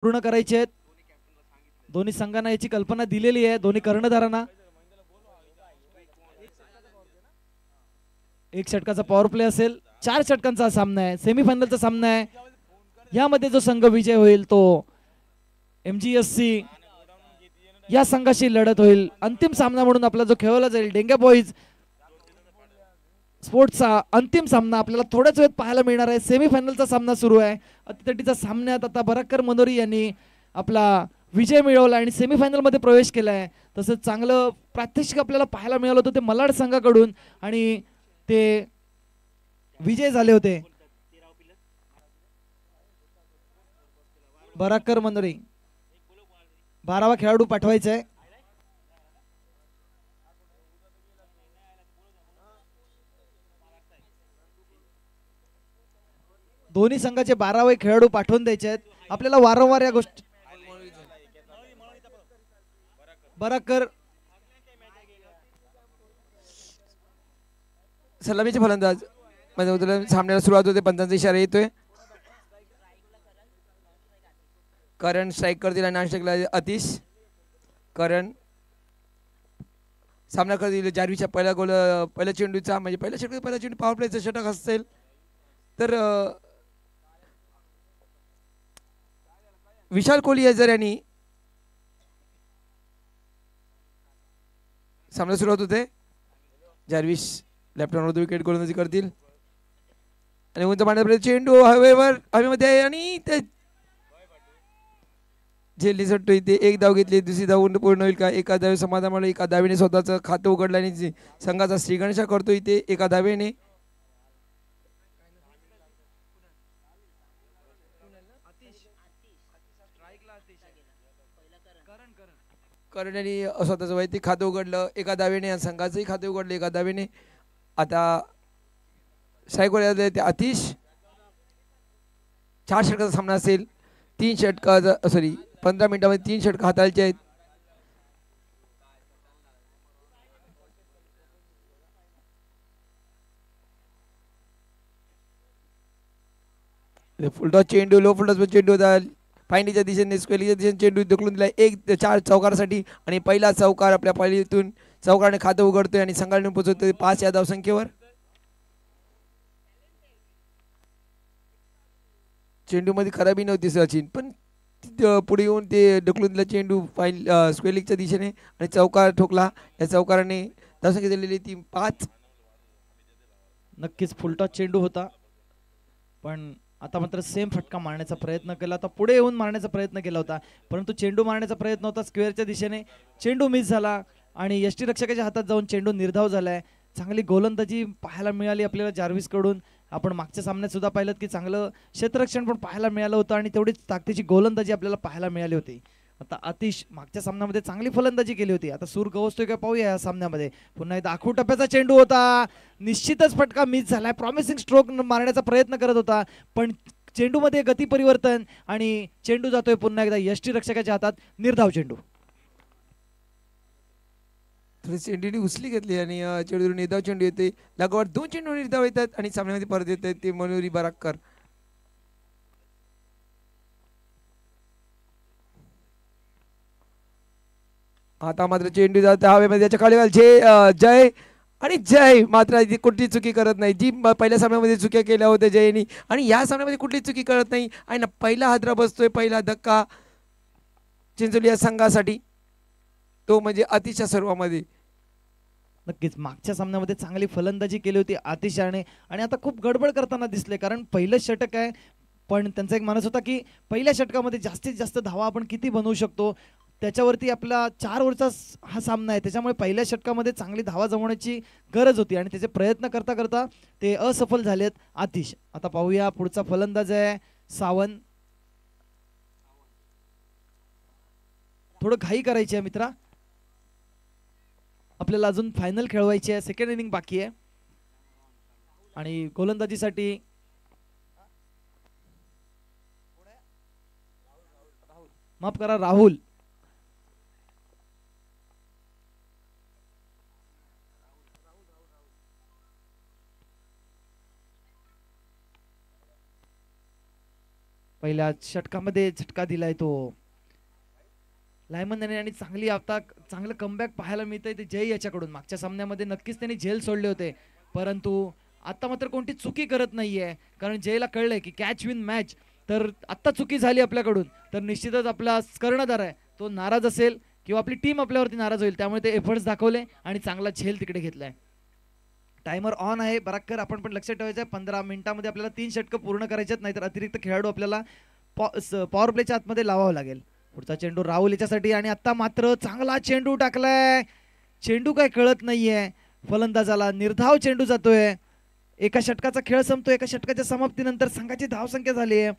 पूर्ण करायचे आहेत. दोन्ही संघांना याची कल्पना दिलेली आहे. दोन्ही कर्णधारांना एक षटकाचा पॉवर प्ले असेल. 4 षटकांचा सामना आहे. सेमीफायनलचा सामना आहे. यामध्ये जो संघ विजय होईल तो MGSC या संघाशी लढत होईल. अंतिम सामना म्हणून आपला जो खेळवला जाईल डेंग्या बॉईज स्पोर्ट्सचा अंतिम सामना आपल्याला थोड्याच वेळात पाहायला मिळणार आहे. सेमीफायनलचा सामना सुरू आहे. अतितटीच्या सामन्यात आता बराकर मनोरी यांनी आपला विजय मिळवला आणि सेमीफायनल मध्ये प्रवेश केला आहे. तसंच चांगलं प्रात्यक्षिक आपल्याला पाहायला मिळालं होतं ते मलाड संघाकडून आणि ते विजय झाले होते. बराकर मनोरी 12वा खेळाडू पाठवायचा आहे. दोन्ही संघाचे 12वे खेळाडू पाठवून द्यायचे आहेत. आपल्याला वारंवार या गोष्टी बराकर सलामीचे फलंदाज सामन्याला सुरुवात होते. पंचांचा इशारा येतोय. करण स्ट्राईक करतील आणि नाशिकला अतिश करण सामना करतील. जारवीच्या पहिला गोल पहिल्या चेंडूचा म्हणजे पहिला चेंडू पॉवर प्लेचा षटक असेल तर विशाल कोहली जर यांनी सामना सुरुवात होते. जारविश लेफ्ट हँड विकेट गोलंदाजी करतील आणि उंच मारण्यापर्यंत चेंडू हवेमध्ये आहे आणि ते झेलली सट्टू इथे एक धाव घेतली. दुसरी धाव पूर्ण होईल का? एका धावे समाधान मिळालं. एका धावेने स्वतःचं खातं उघडलं आणि संघाचा श्रीगणेशा करतो इथे एका धावेने. करण यांनी स्वतःचं वैयक्तिक खातं उघडलं एका धावेने. संघाचंही खाते उघडलं एका धावेने. आता स्ट्राईकवर ते अतिश 4 षटकाचा सामना असेल. 3 षटकाचा 15 मिनिटांमध्ये 3 षटक हाताळायचे आहेत. फुलटॉस चेंडू लो फुलटॉस चेंडू होता. फायनीच्या दिशेने स्क्वेलीच्या दिशेने चेंडू ढकलून दिला 4 चौकारासाठी आणि पहिला चौकार आपल्या पहिलीतून चौकाराने खातं उघडतोय आणि संघाने पोहोचवतोय 5 या धावसंख्येवर. चेंडू मध्ये खराबी नव्हती सचिन पण पुढे येऊन ते ढकलून दिला चेंडू स्क्वेलिकच्या दिशेने आणि चौकार ठोकला. या चौकाराने धावसंख्या दिलेली ती 5. नक्कीच फुलटॉस चेंडू होता पण आता मात्र सेम फटका मारण्याचा प्रयत्न केला होता. पुढे येऊन मारण्याचा प्रयत्न केला होता परंतु चेंडू मारण्याचा प्रयत्न होता स्क्वेअरच्या दिशेने. चेंडू मिस झाला आणि यष्टीरक्षकाच्या हातात जाऊन चेंडू निर्धाव झालाय. चांगली गोलंदाजी पाहायला मिळाली आपल्याला जार्विस कडून. आपण मागच्या सामन्यात सुद्धा पाहिलं की चांगलं क्षेत्ररक्षण पण पाहायला मिळालं होतं आणि तेवढीच ताकदीची गोलंदाजी आपल्याला पाहायला मिळाली होती. आता अतिश मागच्या सामन्यामध्ये चांगली फलंदाजी केली होती. आता सूर गवसतोय का पाहूया या सामन्यामध्ये. पुन्हा एकदा आखू टप्प्याचा चेंडू होता. निश्चितच फटका मिस झालाय. प्रॉमिसिंग स्ट्रोक मारण्याचा प्रयत्न करत होता पण चेंडूमध्ये गती परिवर्तन आणि चेंडू जातोय पुन्हा एकदा यष्टीरक्षकाच्या हातात. निर्धाव चेंडू चेंडूने उचली घेतली आणि चेंडू निर्धाव चेंडू येते. लागोवर 2 चेंडू निर्धाव येतात आणि सामन्यामध्ये परत येत आहेत ते मनोरी बराकर. आता मात्र चेंडू जात हवेमध्ये त्याच्या खाली जय आणि जय मात्र कुठली चुकी करत नाही जी पहिल्या सामन्यामध्ये चुक्या केल्या होत्या जयनी आणि या सामन्यामध्ये कुठली चुकी करत नाही. आणि पहिला हादरा बसतोय. पहिला धक्का चिंचोली या संघासाठी तो म्हणजे अतिशय सर्वांमध्ये. नक्कीच मागच्या सामन्यामध्ये चांगली फलंदाजी केली होती अतिशयाने आणि आता खूप गडबड करताना दिसले कारण पहिलं षटक आहे पण त्यांचा एक मानस होता की पहिल्या षटकामध्ये जास्तीत जास्त धावा आपण किती बनवू शकतो त्याच्यावरती आपला 4 ओव्हरचा हा सामना आहे. त्याच्यामुळे पहिल्या षटकामध्ये चांगली धावा जमवण्याची गरज होती आणि त्याचे प्रयत्न करता करता ते असफल झालेत आतिश. आता पाहूया पुढचा फलंदाज आहे सावंत. थोडं घाई करायची आहे मित्रा. आपल्याला अजून फायनल खेळवायची आहे. सेकंड इनिंग बाकी आहे आणि गोलंदाजीसाठी माफ करा राहुल. पहिल्या षटकामध्ये झटका दिलाय तो लायमन आणि चांगली आता चांगलं कमबॅक पाहायला मिळतंय ते जय याच्याकडून. मागच्या सामन्यामध्ये नक्कीच त्यांनी झेल सोडले होते, परंतु आता मात्र कोणती चुकी करत नाहीये, कारण जयला कळलंय की कॅच विन मॅच. तर आता चुकी झाली आपल्याकडून तर निश्चितच आपला कर्णधार आहे तो नाराज असेल किंवा आपली टीम आपल्यावरती नाराज होईल, त्यामुळे ते एफर्ट्स दाखवले आणि चांगला झेल तिकडे घेतलाय. टायमर ऑन आहे बराकर, आपण पण लक्षात ठेवायचं आहे 15 मिनिटांमध्ये आपल्याला 3 षटकं पूर्ण करायच्यात, नाहीतर अतिरिक्त खेळाडू आपल्याला पॉवर प्लेच्या आतमध्ये लावावं लागेल. पुढचा चेंडू राहुल याच्यासाठी आणि आता मात्र चांगला चेंडू टाकलाय. चेंडू काय कळत नाहीये फलंदाजाला, निर्धाव चेंडू जातोय. एका षटकाचा खेळ संपतो. एका षटकाच्या समाप्तीनंतर संघाची धावसंख्या झाली आहे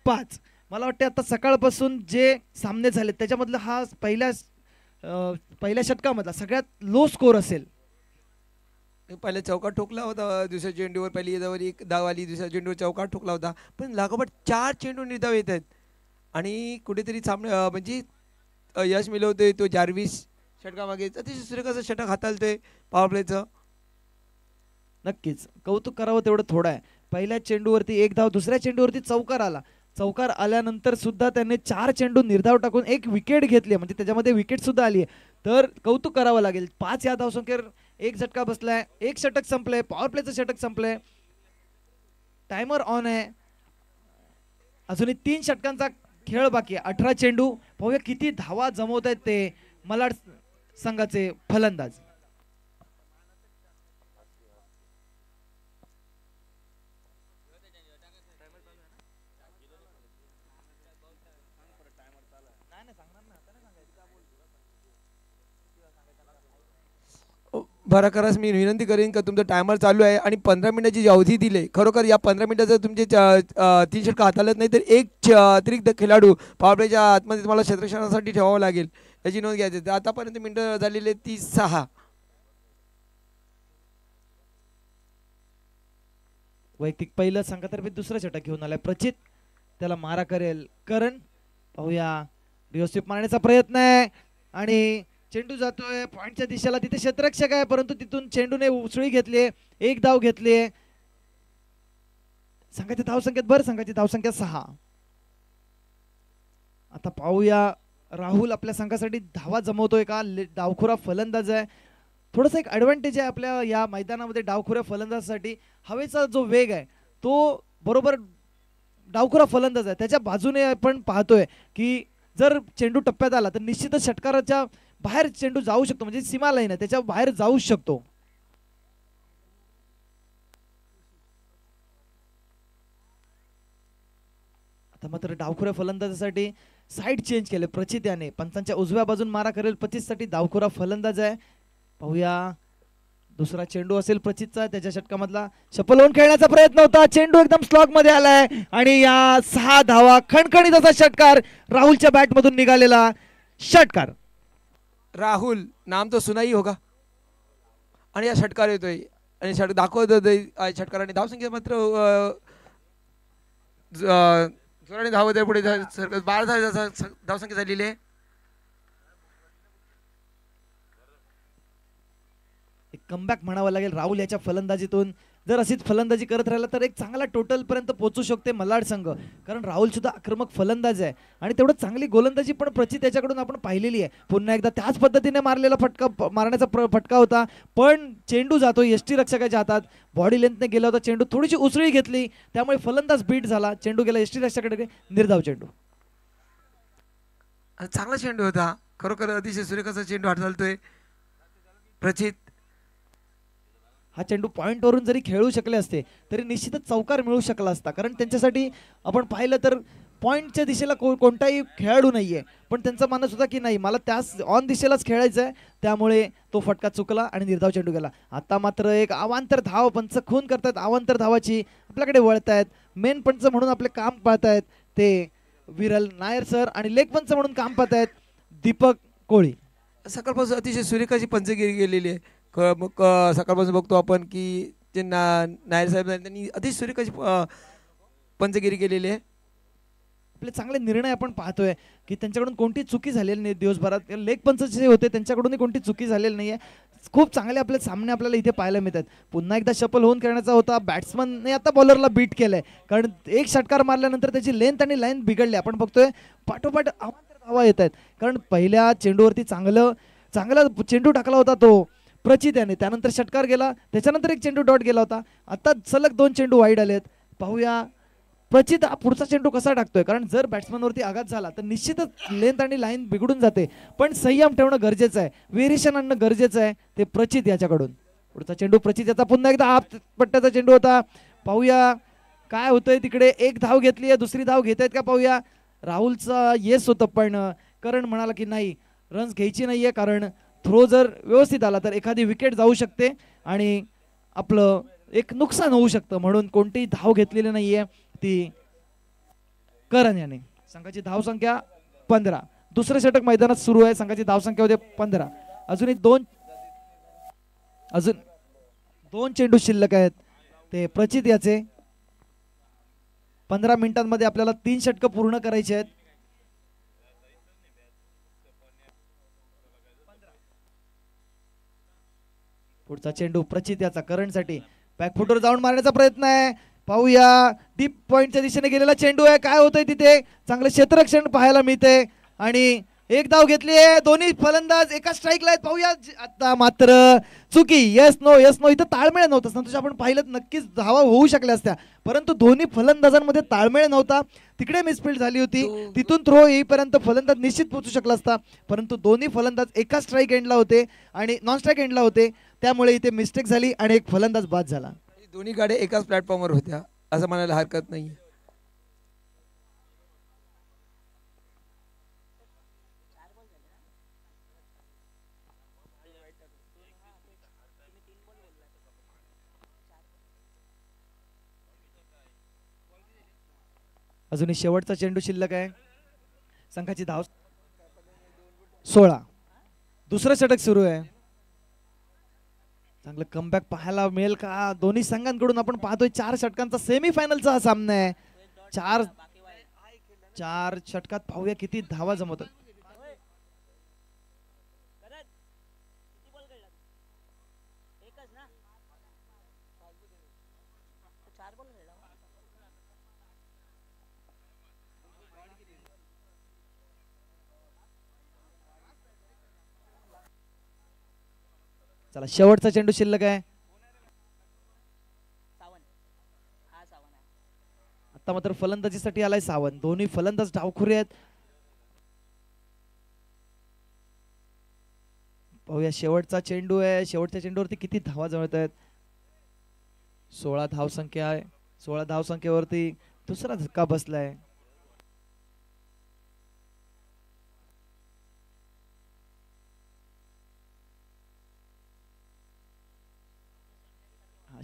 5. मला वाटतं आता सकाळपासून जे सामने झाले त्याच्यामधलं हा पहिल्या षटकामधला सगळ्यात लो स्कोर असेल. पहिल्या चौकात ठोकला होता, दुसऱ्या चेंडूवर पहिली धावाली एक धाव आली, दुसऱ्या चेंडूवर चौकात ठोकला होता, पण लागोपाठ 4 चेंडू निर्धाव येत आहेत आणि कुठेतरी सामने म्हणजे यश मिळवतोय तो जार्विस षटकामागे. अतिशय सुरेखाचं षटक हाताळतोय पॉवर प्लेचं. नक्कीच कौतुक करावं तेवढं थोडं आहे. पहिल्या चेंडूवरती एक धाव, दुसऱ्या चेंडूवरती चौकार आला. चौकार आल्यानंतर सुद्धा त्यांनी 4 चेंडू निर्धाव टाकून 1 विकेट घेतली, म्हणजे त्याच्यामध्ये विकेट सुद्धा आली आहे. तर कौतुक करावं लागेल. 5 या धावसंख्येवर 1 झटका बसलाय, 1 षटक संपलंय, पॉवर प्लेचं षटक संपलंय. टायमर ऑन आहे. अजूनही 3 षटकांचा खेळ बाकी आहे. 18 चेंडू. पाहूया किती धावा जमवत आहेत ते मलाड संघाचे फलंदाज. बराकरस मी विनंती करेन का तुमचा टायमर चालू आहे आणि 15 मिनिटाची जी अवधी दिली, खरोखर या 15 मिनिटात जर तुमचे 3 षटकं हाताळत नाही तर एक अतिरिक्त खेळाडू पॉवर प्लेच्या आतमध्ये तुम्हाला क्षेत्ररक्षणासाठी ठेवावं लागेल, याची नोंद घ्यायची. आतापर्यंत मिनिटं झालेले 36. वैयक्तिक पहिलं संघातर्फे दुसरं षटक घेऊन आलाय प्रचित, त्याला मारा करेल करण. पाहूया रिओस्टिप मारण्याचा प्रयत्न आहे आणि चेंडू जातोय पॉइंटच्या दिशेला. तिथे क्षेत्ररक्षक आहे परंतु तिथून चेंडूने उसळी घेतली, 1 धाव घेतली. संघाची धावसंख्येत भर, संघाची धावसंख्या 6. आता पाहूया राहुल आपल्या संघासाठी धावा जमवतोय का. डावखुरा फलंदाज आहे, थोडस एक ऍडव्हान्टेज आहे आपल्या या मैदानामध्ये डावखुऱ्या फलंदाजासाठी. हवेचा जो वेग आहे तो बरोबर डावखुरा फलंदाज आहे त्याच्या बाजूने आपण पाहतोय की जर चेंडू टप्प्यात आला तर निश्चितच षटकाराच्या बाहेर चेंडू जाऊ शकतो, म्हणजे सीमा लाईन आहे त्याच्या बाहेर जाऊ शकतो. आता मात्र डावखुऱ्या फलंदाजासाठी साईड चेंज केले प्रचित याने. पंचांच्या उजव्या बाजून मारा करेल प्रचित साठी डावखुरा फलंदाज आहे. पाहूया दुसरा चेंडू असेल प्रचितचा, त्याच्या षटकामधला शपल होऊन खेळण्याचा प्रयत्न होता. चेंडू एकदम स्लॉग मध्ये आलाय आणि या 6 धावा. खणखणीत असा षटकार राहुलच्या बॅट मधून निघालेला षटकार. राहुल नाम तो सुनाई होगा आणि या षटकार येतोय आणि दाखवत होतोय षटकाराने. धावसंख्या मात्र जोराने धावत आहे पुढे. 12 धावसंख्या झालेली आहे. एक कमबॅक म्हणावं लागेल राहुल याच्या फलंदाजीतून. जर अशीच फलंदाजी करत राहिला तर एक चांगला टोटल पर्यंत पोहोचू शकते मल्हार संघ, कारण राहुल सुद्धा आक्रमक फलंदाज आहे आणि तेवढं चांगली गोलंदाजी पण प्रचित याच्याकडून आपण पाहिलेली आहे. पुन्हा एकदा त्याच पद्धतीने मारलेला मारण्याचा फटका होता, पण चेंडू जातो यष्टीरक्षकाच्या हातात. बॉडी लेंथने गेला होता चेंडू, थोडीशी उसळी घेतली त्यामुळे फलंदाज बीट झाला. चेंडू गेला यष्टीरक्षकाकडे, निर्धाव चेंडू. चांगला चेंडू होता, खरोखर अतिशय सुरेखाचा चेंडू हाताळतोय प्रचित. हा चेंडू पॉइंट वरून जरी खेळू शकले असते तरी निश्चितच चौकार मिळू शकला असता, कारण त्यांच्यासाठी आपण पाहिलं तर पॉइंटच्या दिशेला कोणताही खेळाडू नाहीये, पण त्यांचा मानस होता की नाही मला त्याच ऑन दिशेलाच खेळायचं आहे, त्यामुळे तो फटका चुकला आणि निर्धाव चेंडू गेला. आता मात्र एक अवांतर धाव पंच खून करतात, अवांतर धावाची आपल्याकडे वळतायत. मेन पंच म्हणून आपले काम पाहतायत ते विरल नायर सर आणि लेग पंच म्हणून काम पाहतायत दीपक कोळी. सकाळपासून अतिशय सुरेखाची पंचगिरी गेलेली आहे. मग सकाळपासून बघतो आपण की जे नायर साहेब त्यांनी अतिशय सुरेखाची पंचगिरी केलेली आहे. आपले चांगले निर्णय आपण पाहतोय की त्यांच्याकडून कोणती चुकी झालेली नाही दिवसभरात. लेग पंच जे होते त्यांच्याकडूनही कोणती चुकी झालेली नाही आहे. खूप चांगले आपले सामने आपल्याला इथे पाहायला मिळतात. पुन्हा एकदा शफल होऊन खेळण्याचा होता. बॅट्समनने आता बॉलरला बीट केलंय, कारण एक षटकार मारल्यानंतर त्याची लेंथ आणि लाईन बिघडली. आपण बघतोय पाठोपाठ धावा येत आहेत, कारण पहिल्या चेंडूवरती चांगला चेंडू टाकला होता तो प्रचित याने, त्यानंतर षटकार गेला, त्याच्यानंतर एक चेंडू डॉट गेला होता. आता सलग 2 चेंडू वाईड आलेत. पाहूया प्रचित हा पुढचा चेंडू कसा टाकतोय, कारण जर बॅट्समनवरती आघात झाला तर निश्चितच लेंथ आणि लाईन बिघडून जाते. पण संयम ठेवणं गरजेचं आहे, व्हेरिएशन आणणं गरजेचं आहे ते प्रचित याच्याकडून. पुढचा चेंडू प्रचित याचा पुन्हा एकदा हाफ पट्ट्याचा चेंडू होता. पाहूया काय होतंय तिकडे. एक धाव घेतली आहे, दुसरी धाव घेत आहेत का पाहूया. राहुलचा येस होतं, पण करण म्हणाला की नाही, रन्स घ्यायची नाहीये, कारण थ्रो जर व्यवस्थित आला तर एखादी विकेट जाऊ शकते आणि आपलं एक नुकसान होऊ शकतं, म्हणून कोणतीही धाव घेतलेली नाहीये ती करण याने. संघाची धाव संख्या 15. दुसरं षटक मैदानात सुरू आहे. संघाची धाव संख्या होते 15. अजून 2 चेंडू शिल्लक आहेत ते प्रचित याचे. 15 मिनिटांमध्ये आपल्याला 3 षटकं पूर्ण करायची आहेत. पुढचा चेंडू प्रचित याचा करणसाठी बॅकफुटवर जाऊन मारण्याचा प्रयत्न आहे. पाहूया डीप पॉइंटच्या दिशेने गेलेला चेंडू आहे. काय होतंय तिथे, चांगलं क्षेत्ररक्षण पाहायला मिळते आणि एक धाव घेतली आहे. दोन्ही फलंदाज एका स्ट्राईकला आहेत. पाहूया आता मात्र चुकी. येस नो इथं ताळमेळ नव्हता. संतोष आपण पाहिलं नक्कीच धावा होऊ शकल्या असत्या, परंतु दोन्ही फलंदाजांमध्ये ताळमेळ नव्हता. तिकडे मिसफील्ड झाली होती, तिथून थ्रो येईपर्यंत फलंदाज निश्चित पोहोचू शकला असता, परंतु दोन्ही फलंदाज एका स्ट्राईक एंडला होते आणि नॉन स्ट्राईक एंडला होते, त्यामुळे इथे मिस्टेक झाली आणि एक फलंदाज बाद झाला. दोन्ही गाड्या एकाच प्लॅटफॉर्मवर होत्या असं म्हणायला हरकत नाही. अजूनही शेवटचा चेंडू शिल्लक आहे. संघाची धाव 16. दुसरं षटक सुरू आहे. चांगलं कमबॅक पाहायला मिळेल का दोन्ही संघांकडून. आपण पाहतोय 4 षटकांचा सेमीफायनलचा हा सामना आहे. 4 षटकात पाहूया किती धावा जमवतात. चला शेवटचा चेंडू शिल्लक आहे. आता मात्र फलंदाजीसाठी आलाय सावंत. दोन्ही फलंदाज डावखुरे आहेत. पाहूया शेवटचा चेंडू आहे. शेवटच्या चेंडूवरती किती धावा जमत आहेत. 16 धावसंख्या आहे. 16 धावसंख्येवरती दुसरा धक्का बसलाय.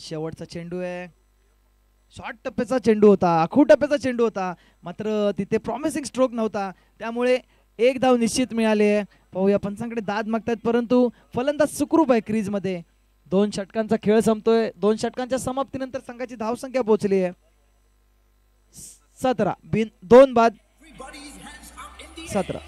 शेवटचा चेंडू आहे. शॉर्ट टप्प्याचा चेंडू होता, आखूड टप्प्याचा चेंडू होता, मात्र तिथे प्रॉमिसिंग स्ट्रोक नव्हता, त्यामुळे एक धाव निश्चित मिळाली आहे. पाहूया पंचांकडे दाद मागतायत, परंतु फलंदाज सुखरूप आहे क्रीज मध्ये. 2 षटकांचा खेळ संपतोय. 2 षटकांच्या समाप्तीनंतर संघाची धावसंख्या पोहोचली आहे 17. 2 बाद 17.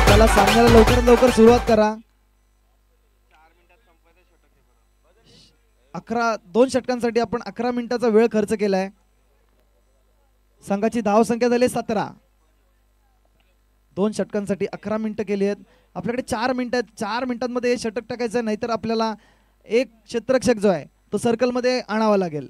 त्याला सामन्याला लवकरात लवकर सुरुवात करा. 2 षटकांसाठी आपण 11 मिनिटाचा वेळ खर्च केलाय. संघाची धाव संख्या झाली 17. 2 षटकांसाठी 11 मिनिटं केली आहेत. आपल्याकडे 4 मिनिटं आहेत. 4 मिनिटांमध्ये षटक टाकायचं, नाहीतर आपल्याला एक क्षेत्ररक्षक जो आहे तो सर्कल मध्ये आणावा लागेल.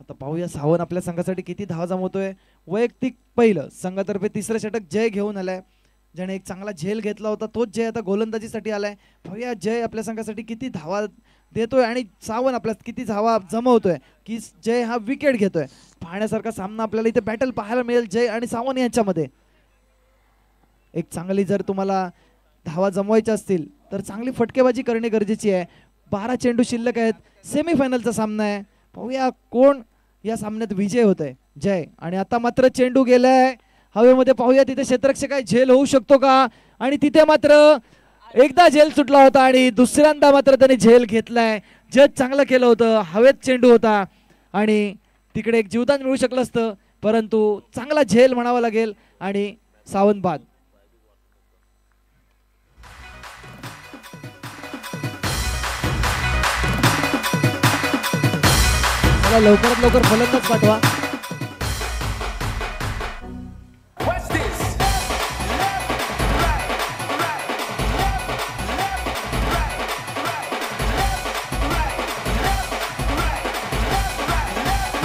आता पाहूया सावंत आपल्या संघासाठी किती धावा जमवतोय. वैयक्तिक पहिलं संघातर्फे 3रं षटक जय घेऊन आलाय. ज्याने एक चांगला झेल घेतला होता तोच जय आता गोलंदाजीसाठी आलाय. पाहूया जय आपल्या संघासाठी किती धावा देतोय आणि सावंत आपल्या किती धावा जमवतोय की जय हा विकेट घेतोय. पाहण्यासारखा सामना आपल्याला इथे बॅटल पाहायला मिळेल जय आणि सावंत यांच्यामध्ये. एक चांगली जर तुम्हाला धावा जमवायच्या असतील तर चांगली फटकेबाजी करणे गरजेची आहे. 12 चेंडू शिल्लक आहेत. सेमीफायनलचा सामना आहे. पाहूया कोण या सामन्यात विजय होतोय. जय आणि आता मात्र चेंडू गेलाय हवेमध्ये. पाहूया तिथे क्षेत्ररक्षक काय झेल होऊ शकतो का. आणि तिथे मात्र एकदा झेल सुटला होता आणि दुसऱ्यांदा मात्र त्याने झेल घेतलाय. जज चांगलं केलं होतं. हवेत चेंडू होता आणि तिकडे एक जीवदान मिळू शकलं असतं परंतु चांगला झेल म्हणावा लागेल आणि सावंत बाद. मला लवकरात लवकर फलंदाज पाठवा.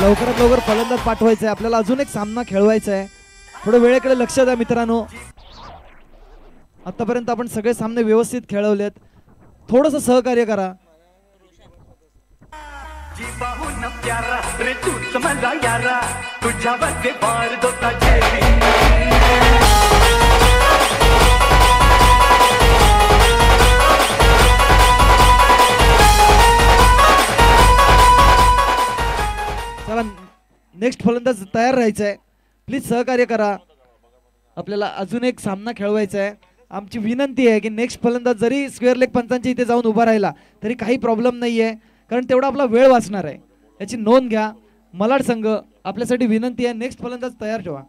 लवकरात लवकर फलंदाज पाठवायचा आहे. आपल्याला अजून एक सामना खेळवायचा आहे. थोडं वेळेकडे लक्ष द्या मित्रांनो. आतापर्यंत आपण सगळे सामने व्यवस्थित खेळवलेत. थोडंसं सहकार्य करा. चला नेक्स्ट फलंदाज तयार राहायचं आहे. प्लीज सहकार्य करा. आपल्याला अजून एक सामना खेळवायचा आहे. आमची विनंती आहे की नेक्स्ट फलंदाज जरी स्क्वेअर लेग पंचांच्या इथे जाऊन उभा राहिला तरी काही प्रॉब्लेम नाही आहे कारण तेवढा आपला वेळ वाचणार आहे. याची नोंद घ्या. मलाड संघ आपल्यासाठी विनंती आहे नेक्स्ट फलंदाज तयार ठेवा.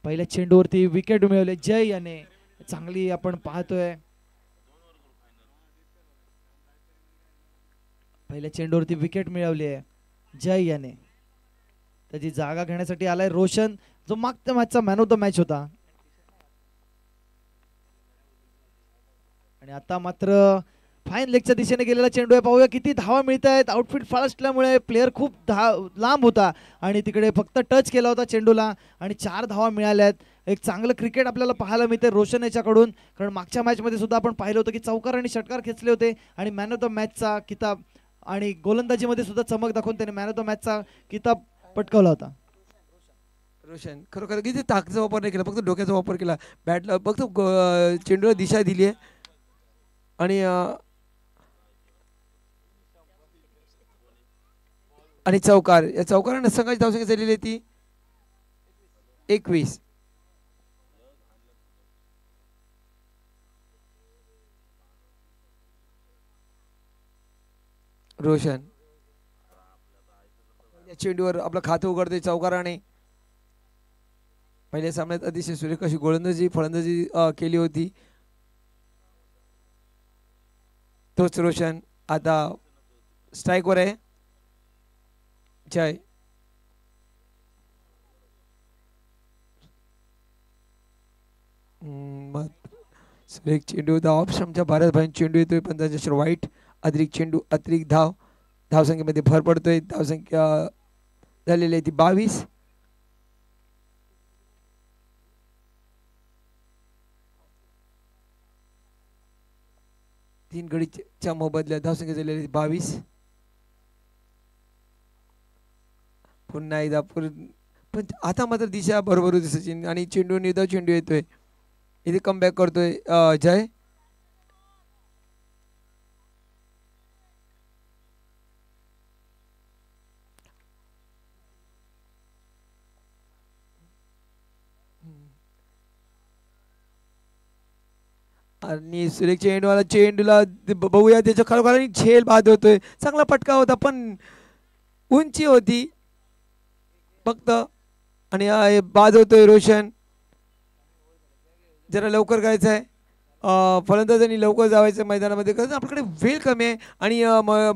पहिल्या चेंडूवरती विकेट मिळवले जय याने. चांगली आपण पाहतोय पहिल्या चेंडूवरती विकेट मिळवली आहे जय याने. त्याची जागा घेण्यासाठी आलाय रोशन जो मागच्या मॅचचा मॅन ऑफ द मॅच होता. आणि आता मात्र फाईन लेगच्या दिशेने गेलेला चेंडू आहे. पाहूया किती धावा मिळत आहेत. आउटफिट फास्ट असल्यामुळे प्लेअर खूप लांब होता आणि तिकडे फक्त टच केला होता चेंडूला आणि 4 धावा मिळाल्या आहेत. एक चांगलं क्रिकेट आपल्याला पाहायला मिळते रोशन याच्याकडून कारण मागच्या मॅचमध्ये सुद्धा आपण पाहिलं होतं की चौकार आणि षटकार खेचले होते आणि मॅन ऑफ द मॅचचा किताब आणि गोलंदाजीमध्ये सुद्धा चमक दाखवून त्याने मॅन ऑफ द मॅचचा किताब पटकावला होता. रोशन खरोखर किती ताकदीचा वापर नाही केला फक्त डोक्याचा वापर केला. बॅटला फक्त चेंडूला दिशा दिली आहे आणि चौकार या चौकाराने संघाची धावसंख्या झालेली आहे ती 21. रोशन या चेंडूवर आपलं खातं उघडते चौकाराने. पहिल्या सामन्यात अतिशय सुरेख अशी गोलंदाजी फलंदाजी केली होती. तोच रोशन आता स्ट्राईकवर आहे. जय सुरेख चेंडू धाव ऑप्शनच्या भारत भाई चेंडू येतोय पंचांच्या वाईट अतिरिक्त चेंडू अतिरिक्त धावसंख्येमध्ये भर पडतोय. धावसंख्या झालेली आहे ती 22. तीन गडीच्या मोबदल्यात धावसंख्या झालेली आहे 22. पुन्हा एकदा पण आता मात्र दिशा बरोबर होती सचिन आणि चेंडू निर्धाव चेंडू येतोय. इथे कमबॅक करतोय जय. आणि सुरेख चेंडूला बघूया त्याच्या खालोखाली झेल बाद होतोय. चांगला फटका होता पण उंची होती फक्त आणि बाद होतोय. रोशन जरा लवकर करायचं आहे. फलंदाजांनी लवकर जावायचं मैदानामध्ये कारण आपल्याकडे वेळ कमी आहे आणि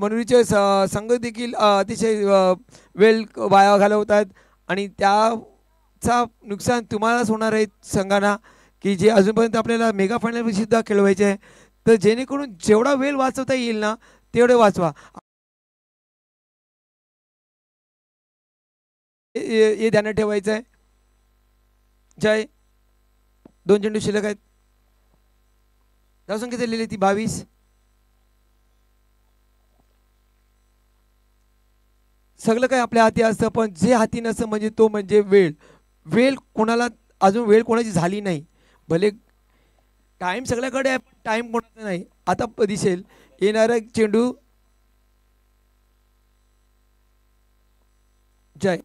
मनोरीचे संघ देखील अतिशय वेळ वाया घालवतात आणि त्याचा नुकसान तुम्हालाच होणार आहे संघांना की जे अजूनपर्यंत आपल्याला मेगा फायनल सुद्धा खेळवायचे आहे. तर जेणेकरून जेवढा वेळ वाचवता येईल ना तेवढे वाचवा. हे ध्यानात ठेवायचं आहे. जय 2 चेंडू शिल्लक आहेत. धावसंख्या झालेली ती 22. सगळं काय आपल्या हाती असतं, पण जे हाती नसतं म्हणजे तो म्हणजे वेळ. वेळ कोणाला अजून वेळ कोणाची झाली नाही. भले टाइम सगळ्याकडे आहे पण टाइम कोणाचा नाही. आता दिसेल येणारा चेंडू. जय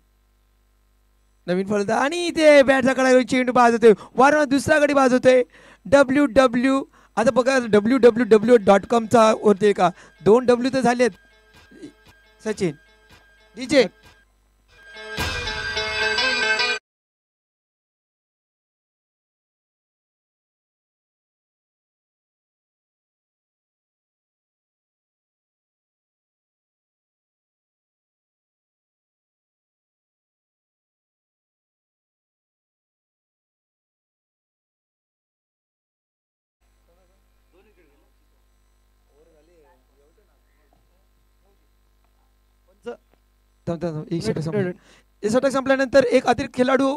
नवीन फलंदाज आणि ते बॅटचा कडा चेंडू बाद होतोय. वारंवार दुसरा गडी बाद होतोय. WW आता बघा www.com वरती का 2 W तर झालेत. सचिन डीजे एक षटक संपलं. हे षटक संपल्यानंतर एक अतिरिक्त खेळाडू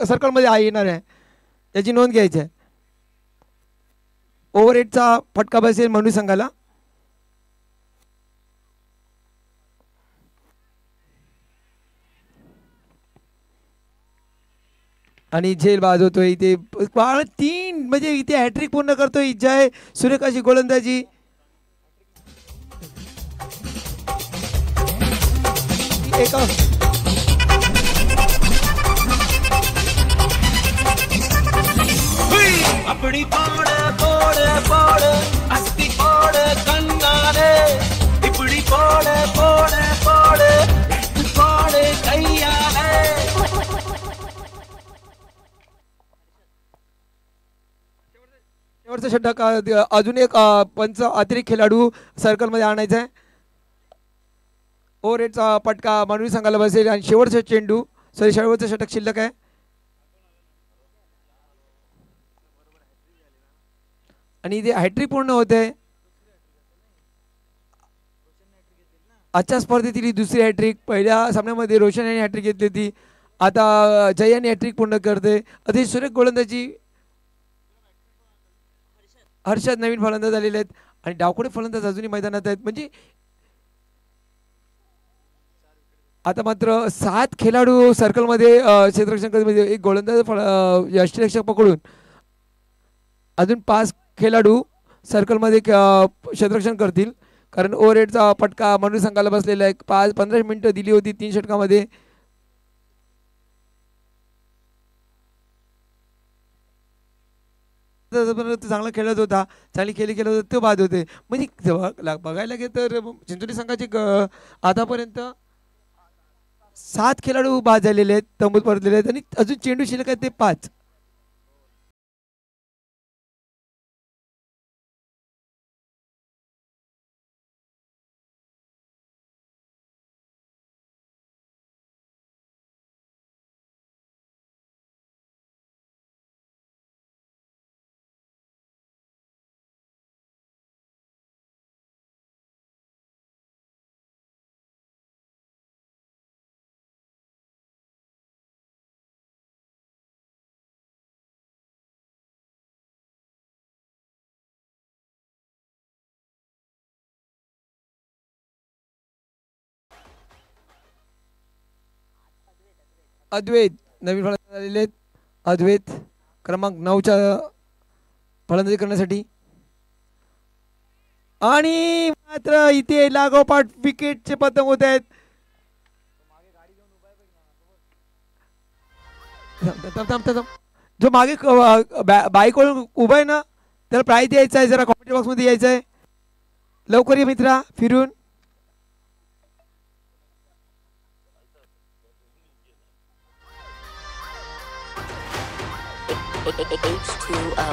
सर्कलमध्ये येणार आहे, त्याची नोंद घ्यायची आहे. ओव्हर 8चा फटका बसेल मनु संघाला. आणि झेल बाद होतोय इथे 3 म्हणजे इथे हॅट्रिक पूर्ण करतोय जय. सुरेख अशी गोलंदाजी. एका அப்படி போட போட போட அஸ்தி போட கண்ணாலே இப்படி போட போட போட போட கையாலே. शेवटचा षटक अजून एक पंच अतिरिक्त खेळाडू सर्कलमध्ये आणायचा आहे. ओव्हर 8चा फटका मानवी संघाला बसेल आणि शेवटचा चेंडू शेवटचं षटक शिल्लक आहे. आणि इथे हॅट्रिक पूर्ण होते. आजच्या स्पर्धेतील ही दुसरी हॅट्रिक. पहिल्या सामन्यामध्ये रोशन यांनी हॅट्रिक घेतली होती, आता जय यांनी हॅट्रिक पूर्ण करते. अतिशय सुरेख गोलंदाजी. हर्षद नवीन फलंदाज झालेले आहेत आणि डावखोडे फलंदाज अजूनही मैदानात आहेत. म्हणजे आता मात्र 7 खेळाडू सर्कलमध्ये क्षेत्ररक्षण करत, एक गोलंदाज यष्टिरक्षक पकडून अजून 5 खेळाडू सर्कलमध्ये क्षेत्ररक्षण करतील. कारण ओव्हर 8चा फटका मनु संघाला बसलेला आहे. 15 मिनिटं दिली होती 3 षटकामध्ये. चांगला खेळत होता, चांगली खेळत होता, तो बाद होते. म्हणजे बघायला गेलं तर चिंचोली संघाचे आतापर्यंत 7 खेळाडू बाद झालेले आहेत, तंबूत परतलेले आहेत आणि अजून चेंडू शिल्लक आहेत ते 5. अद्वैत नवीन फलंदाज आलेले आहेत. अद्वैत क्रमांक 9च्या फलंदाजी करण्यासाठी. आणि मात्र इथे लागोपाठ विकेटचे पतंग होत आहेत. जो मागे बाईक उभा आहे ना त्याला प्राईज द्यायचा आहे, जरा कॉमेंट बॉक्स मध्ये यायचं आहे. लवकर ये मित्रा फिरून. H2O.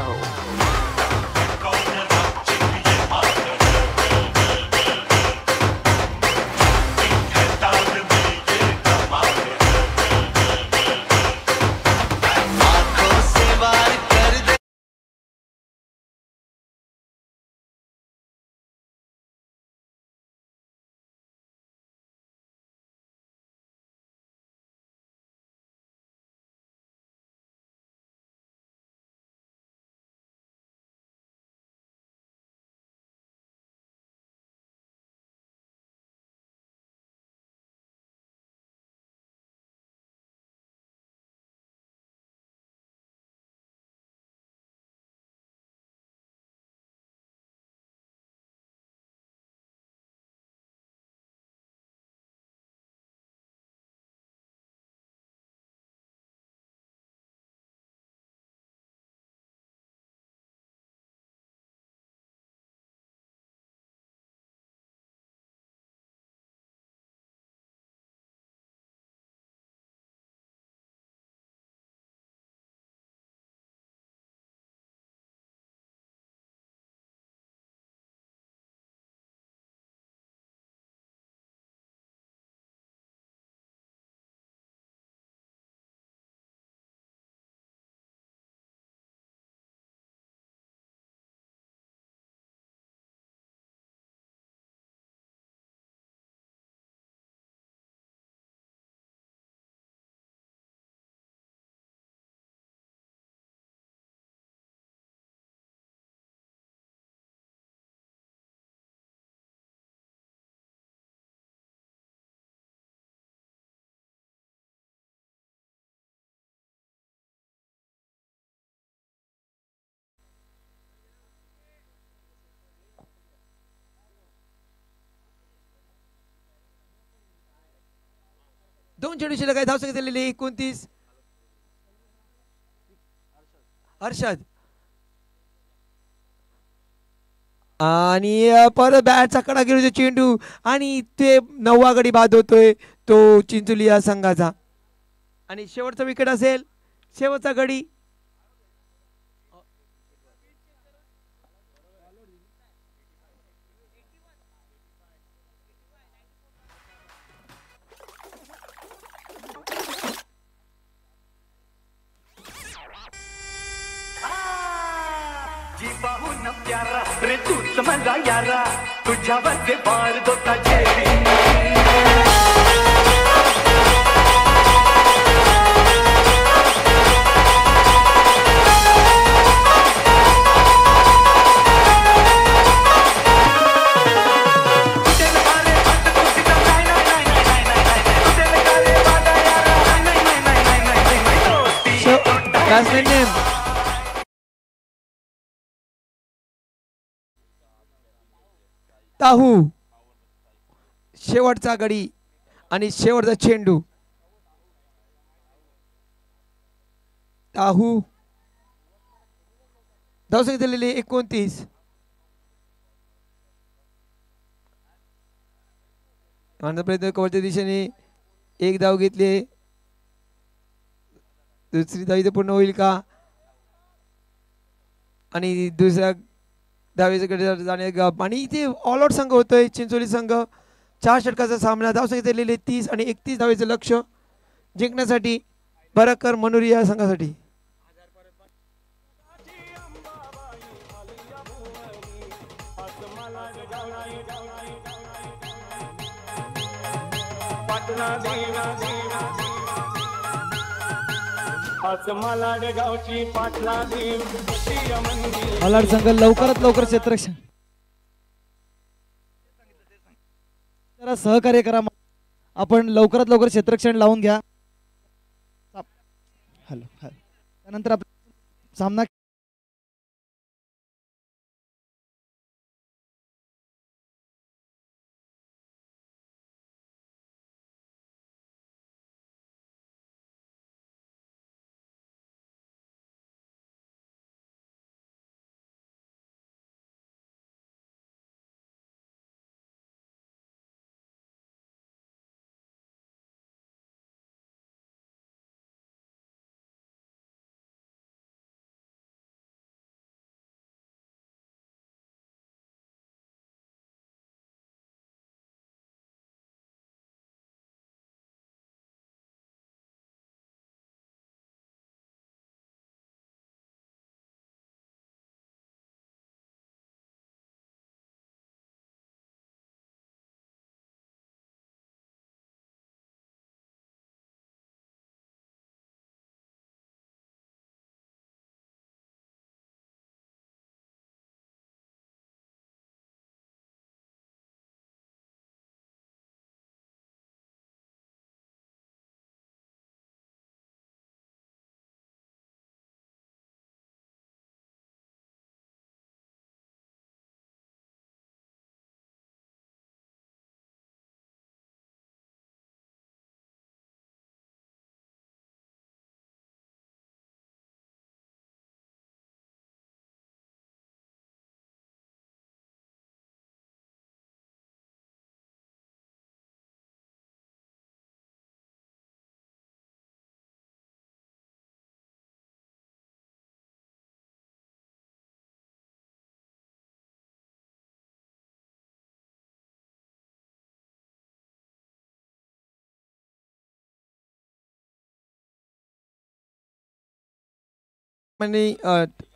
2 चेंडू शिल्लक आहे. धावसंख्या झालेली 29. हर्षद आणि परत बॅटचा कडा घेऊन चेंडू आणि ते 9वा गडी बाद होतोय तो चिंचोली या संघाचा. आणि शेवटचा विकेट असेल, शेवटचा गडी. पाहून प्यारा रे तूच माझा यारा तुझ्यावरचे बार दोता जेरी ताहू शेवटचा गडी आणि शेवटचा चेंडू. ताहू धावसंख्या झालेली 29. प्रयत्न कव्हरच्या दिशेने एक धाव घेतली. दुसरी धाव इथे पूर्ण होईल का आणि दुसऱ्या धावेकडे जाणे आणि इथे ऑल आउट संघ होतोय चिंचोली संघ. 4 षटकाचा सामना. धावसंख्या दिलेले 30 आणि 31 धावेचं लक्ष जिंकण्यासाठी बरकर मनोरी या संघासाठी. मालाड संघ लवकरात लवकर क्षेत्ररक्षण जरा सहकार्य करा. आपण लवकरात लवकर क्षेत्ररक्षण लावून घ्या. हॅलो त्यानंतर आपला सामना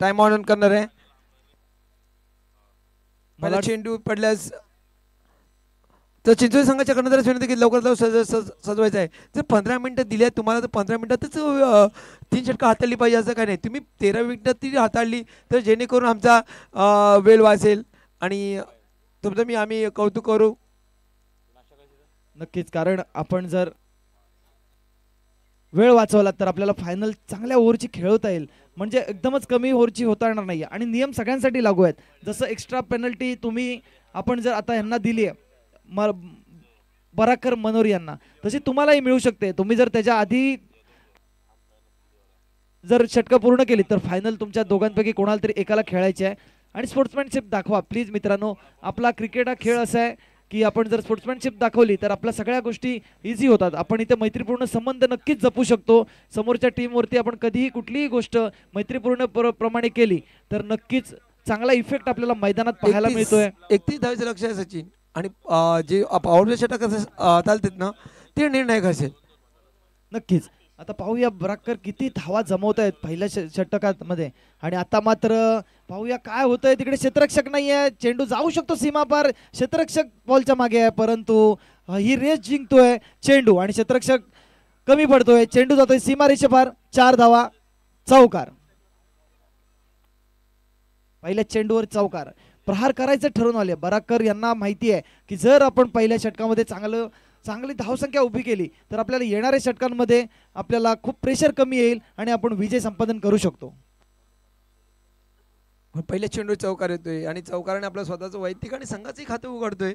टाइम ऑन करणार आहे. मला मला चेंडू पडल्यास तर चिंचोली संघाच्या कर्णधार विनंती की लवकरात लवकर सजवायचं आहे. जर 15 मिनिटं दिल्या तुम्हाला तर 15 मिनिटातच 3 षटकं हाताळली पाहिजे असं काय नाही. तुम्ही 13 मिनिटात ती हाताळली तर जेणेकरून आमचा वेळ वाचेल आणि तुमचं आम्ही कौतुक करू. नक्कीच, कारण आपण जर वेळ वाचवला तर आपल्याला फायनल चांगल्या ओव्हरची खेळवता येईल. म्हणजे एकदमच कमी ओव्हरची होता येणार नाही. आणि नियम सगळ्यांसाठी लागू आहेत. जसं एक्स्ट्रा पेनल्टी तुम्ही आपण जर आता यांना दिली आहे बराकर मनोरी यांना, तशी तुम्हालाही मिळू शकते. तुम्ही जर त्याच्या आधी जर षटकं पूर्ण केली तर फायनल तुमच्या दोघांपैकी कोणाला तरी एकाला खेळायची आहे. आणि स्पोर्ट्समॅनशिप दाखवा प्लीज मित्रांनो. आपला क्रिकेट हा खेळ असा आहे की आपण जर स्पोर्ट्समॅनशिप दाखवली तर आपल्या सगळ्या गोष्टी इझी होतात. आपण इथे मैत्रीपूर्ण संबंध नक्कीच जपू शकतो. समोरच्या टीमवरती आपण कधीही कुठलीही गोष्ट मैत्रीपूर्ण प्रमाणे केली तर नक्कीच चांगला इफेक्ट आपल्याला मैदानात पाहायला मिळतोय. 31 धावेचं लक्ष आहे सचिन. आणि जे पॉवर षटक चालतात ना ते निर्णायक असेल. नक्कीच. आता पाहूया बराकर किती धावा जमवत आहेत पहिल्या षटकामध्ये. आणि आता मात्र पाहूया काय होतंय. तिकडे क्षेत्ररक्षक नाहीये, चेंडू जाऊ शकतो सीमापार, क्षेत्ररक्षक बॉलच्या मागे आहे, परंतु ही रेस जिंकतोय चेंडू आणि क्षेत्ररक्षक कमी पडतोय. चेंडू जातोय सीमारेषेपार. 4 धावा, चौकार. पहिल्या चेंडूवर चौकार. प्रहार करायचं ठरवून आले बराकर यांना. माहिती आहे की जर आपण पहिल्या षटकामध्ये चांगली धावसंख्या उभी केली तर आपल्याला येणाऱ्या षटकांमध्ये आपल्याला खूप प्रेशर कमी येईल आणि आपण विजय संपादन करू शकतो. पहिल्या चेंडू चौकार येतोय आणि चौकाराने आपलं स्वतःचं वैयक्तिक आणि संघाचंही खातं उघडतोय.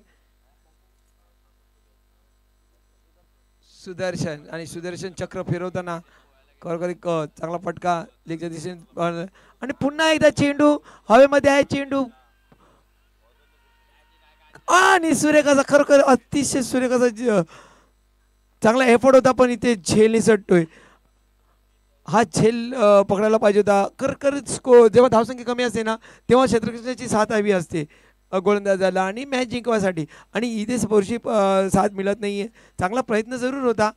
सुदर्शन आणि सुदर्शन चक्र फिरवताना चांगला फटका लेगच्या दिशेने. आणि पुन्हा एकदा चेंडू हवेमध्ये आहे. चेंडू आणि सुरेखाचा खरोखर अतिशय सुरेखाचा चांगला एफर्ट होता पण इथे झेल निसटतोय. हा झेल पकडायला पाहिजे होता. खरखर जेव्हा धावसंख्या कमी असते ना तेव्हा क्षेत्ररक्षणाची साथ हवी असते गोलंदाजाला आणि मॅच जिंकवायसाठी. आणि इथे स्पर्शी साथ मिळत नाहीये. चांगला प्रयत्न जरूर होता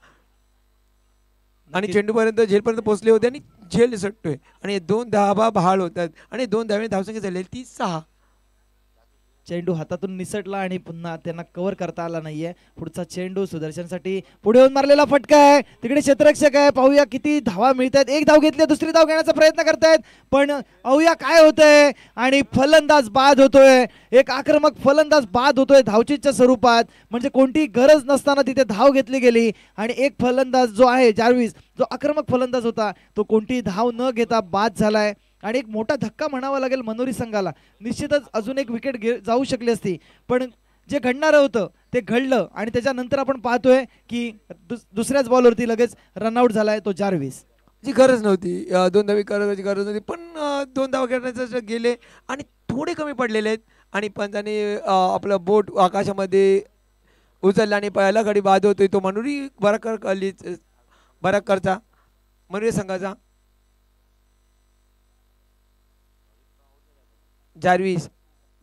आणि चेंडूपर्यंत झेलपर्यंत पोहोचले होते आणि झेल निसटतोय. आणि 2 धावा बहाल होतात आणि 2 धावे धावसंख्या झाली 36. चेंडू हातातून निसटला आणि पुन्हा त्यांना कव्हर करता आला नाहीये. पुढचा चेंडू सुदर्शनसाठी पुढे येऊन मारलेला फटका आहे. तिकडे क्षेत्ररक्षक आहे. पाहूया किती धावा मिळतात. एक धाव घेतली, दुसरी धाव घेण्याचा प्रयत्न करतायत पण पाहूया काय होतंय. आणि फलंदाज बाद होतोय. एक आक्रमक फलंदाज बाद होतोय धावचीच्या स्वरूपात. म्हणजे कोणतीही गरज नसताना तिथे धाव घेतली गेली आणि एक फलंदाज जो आहे जार्विस, जो आक्रमक फलंदाज होता, तो कोणतीही धाव न घेता बाद झालाय. आणि एक मोठा धक्का म्हणावा लागेल मनोरी संघाला. निश्चितच अजून एक विकेट जाऊ शकली असती पण जे घडणारं होतं ते घडलं. आणि त्याच्यानंतर आपण पाहतोय की दुसऱ्याच बॉलवरती लगेच रनआउट झालाय तो जार्विस. जी गरज नव्हती. 2 धावे करायची गरज नव्हती पण 2 धावा करण्याचे गेले आणि थोडे कमी पडलेले आहेत. आणि पंचाने आपलं बोट आकाशामध्ये उचललं आणि पहिला गडी बाद होतोय तो मनोरी बराकरचा मनोरी संघाचा. जार्विस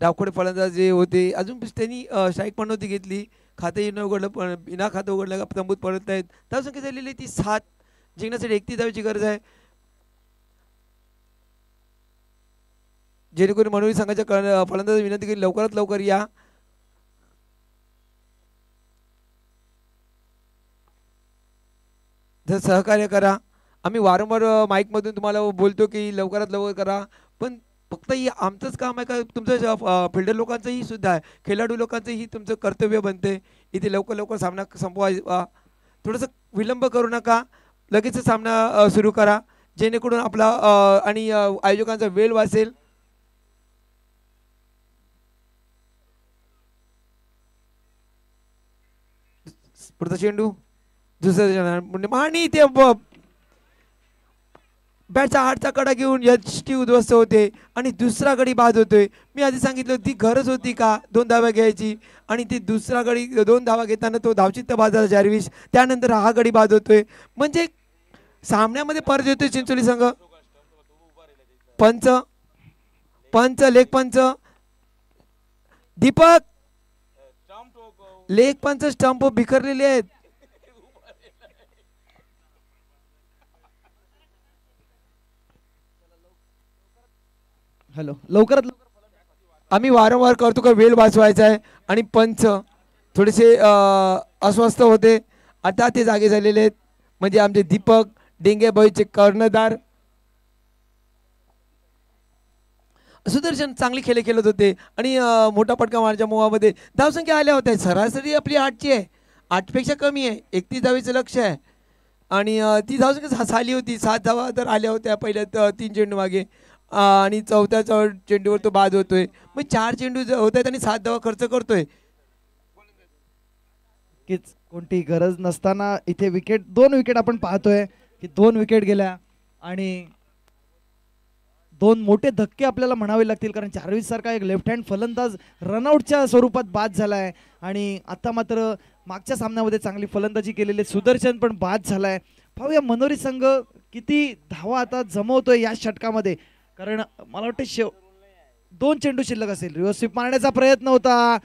डावखोडे फलंदाज जे होते अजून त्यांनी स्ट्राईक पण नव्हती घेतली. खातंही न उघडलं पण बिना खातं उघडलं तंबूत परत आहेत. धावसंख्या झालेली ती 7. जिंकण्यासाठी 31 धावेची गरज आहे. जेणेकरून मनोरी संघाच्या फलंदाज विनंती केली लवकरात लवकर या. जर सहकार्य करा. आम्ही वारंवार माईकमधून तुम्हाला बोलतो की लवकरात लवकर करा पण फक्त ही आमचंच काम आहे का तुमचं फिल्डर लोकांचंही सुद्धा आहे. खेळाडू लोकांचंही तुमचं कर्तव्य बनते. इथे लवकर लवकर सामना संपवायचा. थोडंसं विलंब करू नका. लगेच सामना सुरू करा जेणेकरून आपला आणि आयोजकांचा वेळ वाचेल. पुढचा चेंडू दुसऱ्या आणि ते बॅटचा हातचा कडा घेऊन यष्टी उद्ध्वस्त होते आणि दुसरा गडी बाद होतोय. मी आधी सांगितलं ती गरज होती का 2 धावा घ्यायची आणि ती दुसरा गडी 2 धावा घेताना तो धावचित्त बाद झाला जार्विस. त्यानंतर हा गडी बाद होतोय. म्हणजे सामन्यामध्ये परत येतोय चिंचोली संघ. पंच लेग पंच दीपक लेग पंच स्टंप बिखरलेले आहेत. हॅलो लवकरात आम्ही वारंवार करतो का वेळ वाचवायचा आहे आणि पंच थोडेसे अस्वस्थ होते. आता ते जागे झालेले आहेत. म्हणजे आमचे दीपक डेंगेबाईचे कर्णधार सुदर्शन चांगली खेळत होते आणि मोठा फटका मारण्याच्या मोहामध्ये धावसंख्या आल्या होत्या. सरासरी आपली 8ची आहे. 8पेक्षा कमी आहे. 31 धावेचं लक्ष आहे आणि ती धावसंख्या झाली होती. 7 धावा तर आल्या होत्या पहिल्या 3 चेंडू मागे आणि चौथ्या चेंडूवर तो बाद होतोय. मग 4 चेंडू होत आहेत आणि 7 धावा खर्च करतोय. नक्कीच कोणती गरज नसताना इथे विकेट 2 विकेट आपण पाहतोय की 2 विकेट गेल्या आणि 2 मोठे धक्के आपल्याला म्हणावे लागतील कारण चार्विस सारखा एक लेफ्ट हँड फलंदाज रनआउटच्या स्वरूपात बाद झालाय आणि आता मात्र मागच्या सामन्यामध्ये चांगली फलंदाजी केलेले सुदर्शन पण बाद झालाय. पाहूया मनोरी संघ किती धावा आता जमवतोय या षटकामध्ये कारण मला वाटतं 2 चेंडू शिल्लक असेल. रिव्हर्स स्वीप मारण्याचा प्रयत्न होता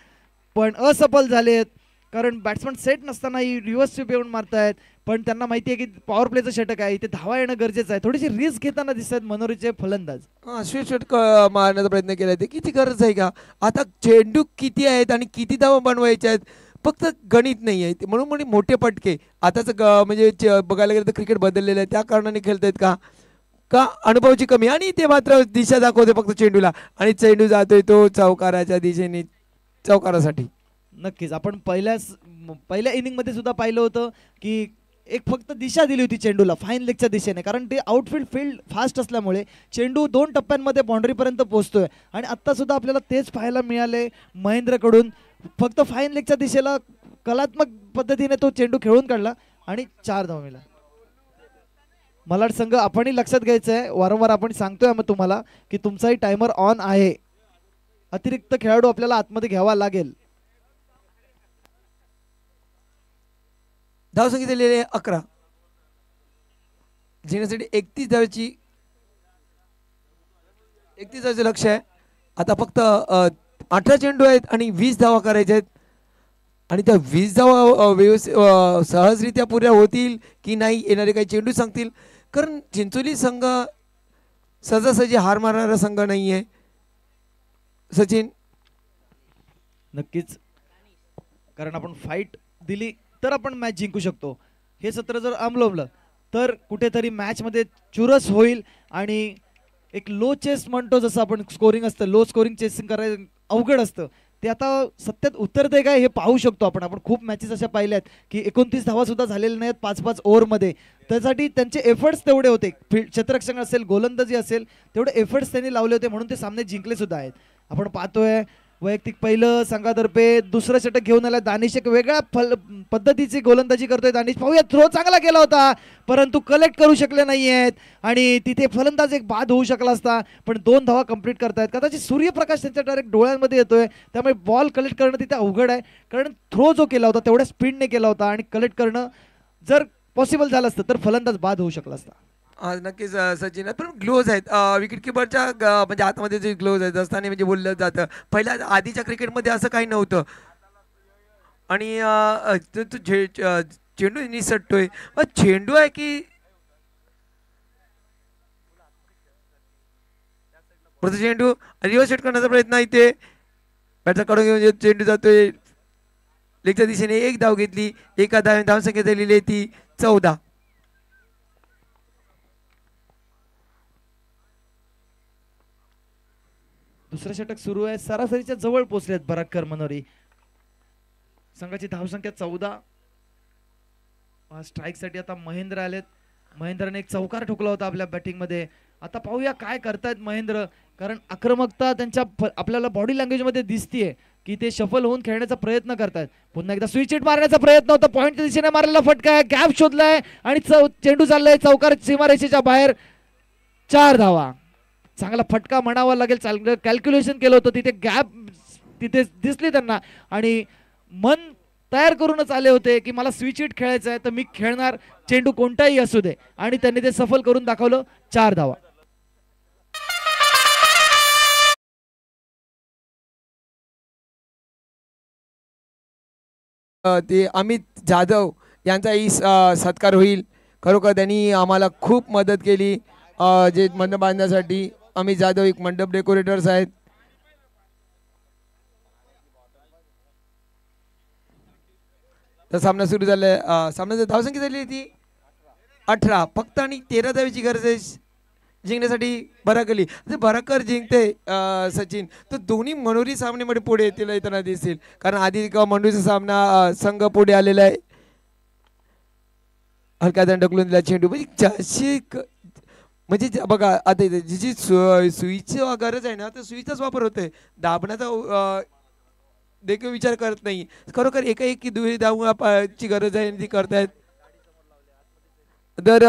पण असफल झालेत कारण बॅट्समन सेट नसतानाही रिव्हर्स स्वीप येऊन मारतायत पण त्यांना माहिती आहे की पॉवर प्लेचं षटक आहे इथे धावा येणं गरजेचं आहे. थोडीशी रिस्क घेताना दिसत आहेत मनोरीचे फलंदाज. षटक मारण्याचा प्रयत्न केला ते किती गरज आहे का. आता चेंडू किती आहेत आणि किती धावा बनवायच्या आहेत फक्त गणित नाही आहे म्हणून मोठे पटके आताच म्हणजे बघायला गेलं तर क्रिकेट बदललेलं आहे त्या कारणाने खेळतायत का अनुभवाची कमी आणि ते मात्र दिशा दाखवते फक्त चेंडूला आणि चेंडू जातोय तो चौकाराच्या दिशेने चौकारासाठी. नक्कीच आपण पहिल्या इनिंगमध्ये सुद्धा पाहिलं होतं की एक फक्त दिशा दिली होती चेंडूला फाईन लेगच्या दिशेने कारण ते फील्ड फास्ट असल्यामुळे चेंडू 2 टप्प्यांमध्ये बाउंड्रीपर्यंत पोहोचतोय आणि आत्ता सुद्धा आपल्याला तेच पाहायला मिळाले महेंद्रकडून. फक्त फाईन लेगच्या दिशेला कलात्मक पद्धतीने तो चेंडू खेळून काढला आणि 4 धावा मिळाल्या. मलाड संघ आपणही लक्षात घ्यायचं आहे वारंवार आपण सांगतोय मग तुम्हाला की तुमचाही टायमर ऑन आहे. अतिरिक्त खेळाडू आपल्याला आतमध्ये घ्यावा लागेल. धावसंख्या दिलेले 11 जिंकण्यासाठी 31 धावांचे लक्ष आहे. आता फक्त 18 चेंडू आहेत आणि 20 धावा करायच्या आहेत आणि त्या 20 धावा सहजरित्या पुऱ्या होतील की नाही येणारे काही चेंडू सांगतील कारण चिंचोली संघ सहजासहजी हार मारणारा संघ नाही आहे. सचिन नक्कीच कारण आपण फाईट दिली तर आपण मॅच जिंकू शकतो. हे सत्र जर आंबलं तर कुठेतरी मॅचमध्ये चुरस होईल आणि एक लो चेस म्हणतो जसं आपण स्कोरिंग असतं लो स्कोरिंग चेसिंग करायचं अवघड असतं ते आता सत्यात उतरते काय हे पाहू शकतो आपण खूप मॅचेस अशा पाहिल्या आहेत की 29 धावा सुद्धा झालेल्या नाहीत 5-5 ओव्हरमध्ये. त्यासाठी त्यांचे एफर्ट्स तेवढे होते क्षेत्ररक्षण असेल गोलंदाजी असेल तेवढे एफर्ट्स त्यांनी लावले होते म्हणून ते सामने जिंकले सुद्धा आहेत. आपण पाहतोय वैयक्तिक पहिलं संघातर्फे दुसरं षटक घेऊन आला दानिश एक वेगळ्या पद्धतीची गोलंदाजी करतोय दानिश. पाहूया थ्रो चांगला केला होता परंतु कलेक्ट करू शकले नाही आहेत आणि तिथे फलंदाज एक बाद होऊ शकला असता पण 2 धावा कंप्लीट करतायत. कदाचित सूर्यप्रकाश त्यांच्या डायरेक्ट डोळ्यांमध्ये येतोय त्यामुळे बॉल कलेक्ट करणं तिथे अवघड आहे कारण थ्रो जो केला होता तेवढ्या स्पीडने केला होता आणि कलेक्ट करणं जर पॉसिबल झालं असतं तर फलंदाज बाद होऊ शकला असता. नक्कीच सचिन पण ग्लोव्ज आहेत विकेट किपरच्या म्हणजे आतमध्ये जे ग्लोव्ज आहेत असताना म्हणजे बोललं जातं पहिल्या आधीच्या क्रिकेटमध्ये असं काही नव्हतं आणि चेंडू निसटतोय चेंडू आहे की चेंडू रिव्हर्स सेट करण्याचा प्रयत्न इथे बॅटचा काढून घेऊन चेंडू जातोय लेगच्या दिशेने 1 धाव घेतली. एका धावसंख्या झालेली आहे ती 14. दुसरं षटक सुरू आहे सरासरीच्या जवळ पोहोचलेत बराकर मनोरी. संघाची धावसंख्या 14. स्ट्राईक साठी आता महेंद्र आलेत. महेंद्रने एक चौकार ठोकला होता आपल्या बॅटिंग मध्ये. आता पाहूया काय करतायत महेंद्र कारण आक्रमकता त्यांच्या आपल्याला बॉडी लँग्वेज मध्ये दिसतीये की ते शफल होऊन खेळण्याचा प्रयत्न करतायत. पुन्हा एकदा स्विच हिट मारण्याचा प्रयत्न होता पॉइंटच्या दिशेने मारलेला फटका आहे गॅप शोधलाय आणि चेंडू चाललाय चौकार सीमारेषेच्या बाहेर. 4 धावा. चांगला फटका म्हणावा लागेल चांगलं कॅल्क्युलेशन केलं होतं तिथे गॅप तिथे दिसली त्यांना आणि मन तयार करूनच आले होते की मला स्विच हिट खेळायचं आहे तर मी खेळणार चेंडू कोणताही असू दे आणि त्यांनी ते सफल करून दाखवलं. 4 धावा. ते अमित जाधव यांचाही सत्कार होईल. खरोखर त्यांनी आम्हाला खूप मदत केली जे मंडप बांधण्यासाठी. अमित जाधव एक मंडप डेकोरेटर्स आहेत. तर सामना सुरू झालाय. सामन्याची धावसंख्या झाली ती 18 फक्त आणि 13 धावेची गरज आहे जिंकण्यासाठी. बराकली बराकर जिंकते सचिन तर दोन्ही मनोरी सामन्यामध्ये पुढे येतील येताना दिसतील कारण आधी मनोरीचा सामना संघ पुढे आलेला आहे. हलका दंड ढकलून दिला चेंडू म्हणजे बघा आता जी सुईची गरज आहे ना तर सुईचाच वापर होतोय दाबण्याचा देखील विचार करत नाही. खरोखर एकाएकी दुहेरी धावांची गरज आहे आणि ती करतायत. तर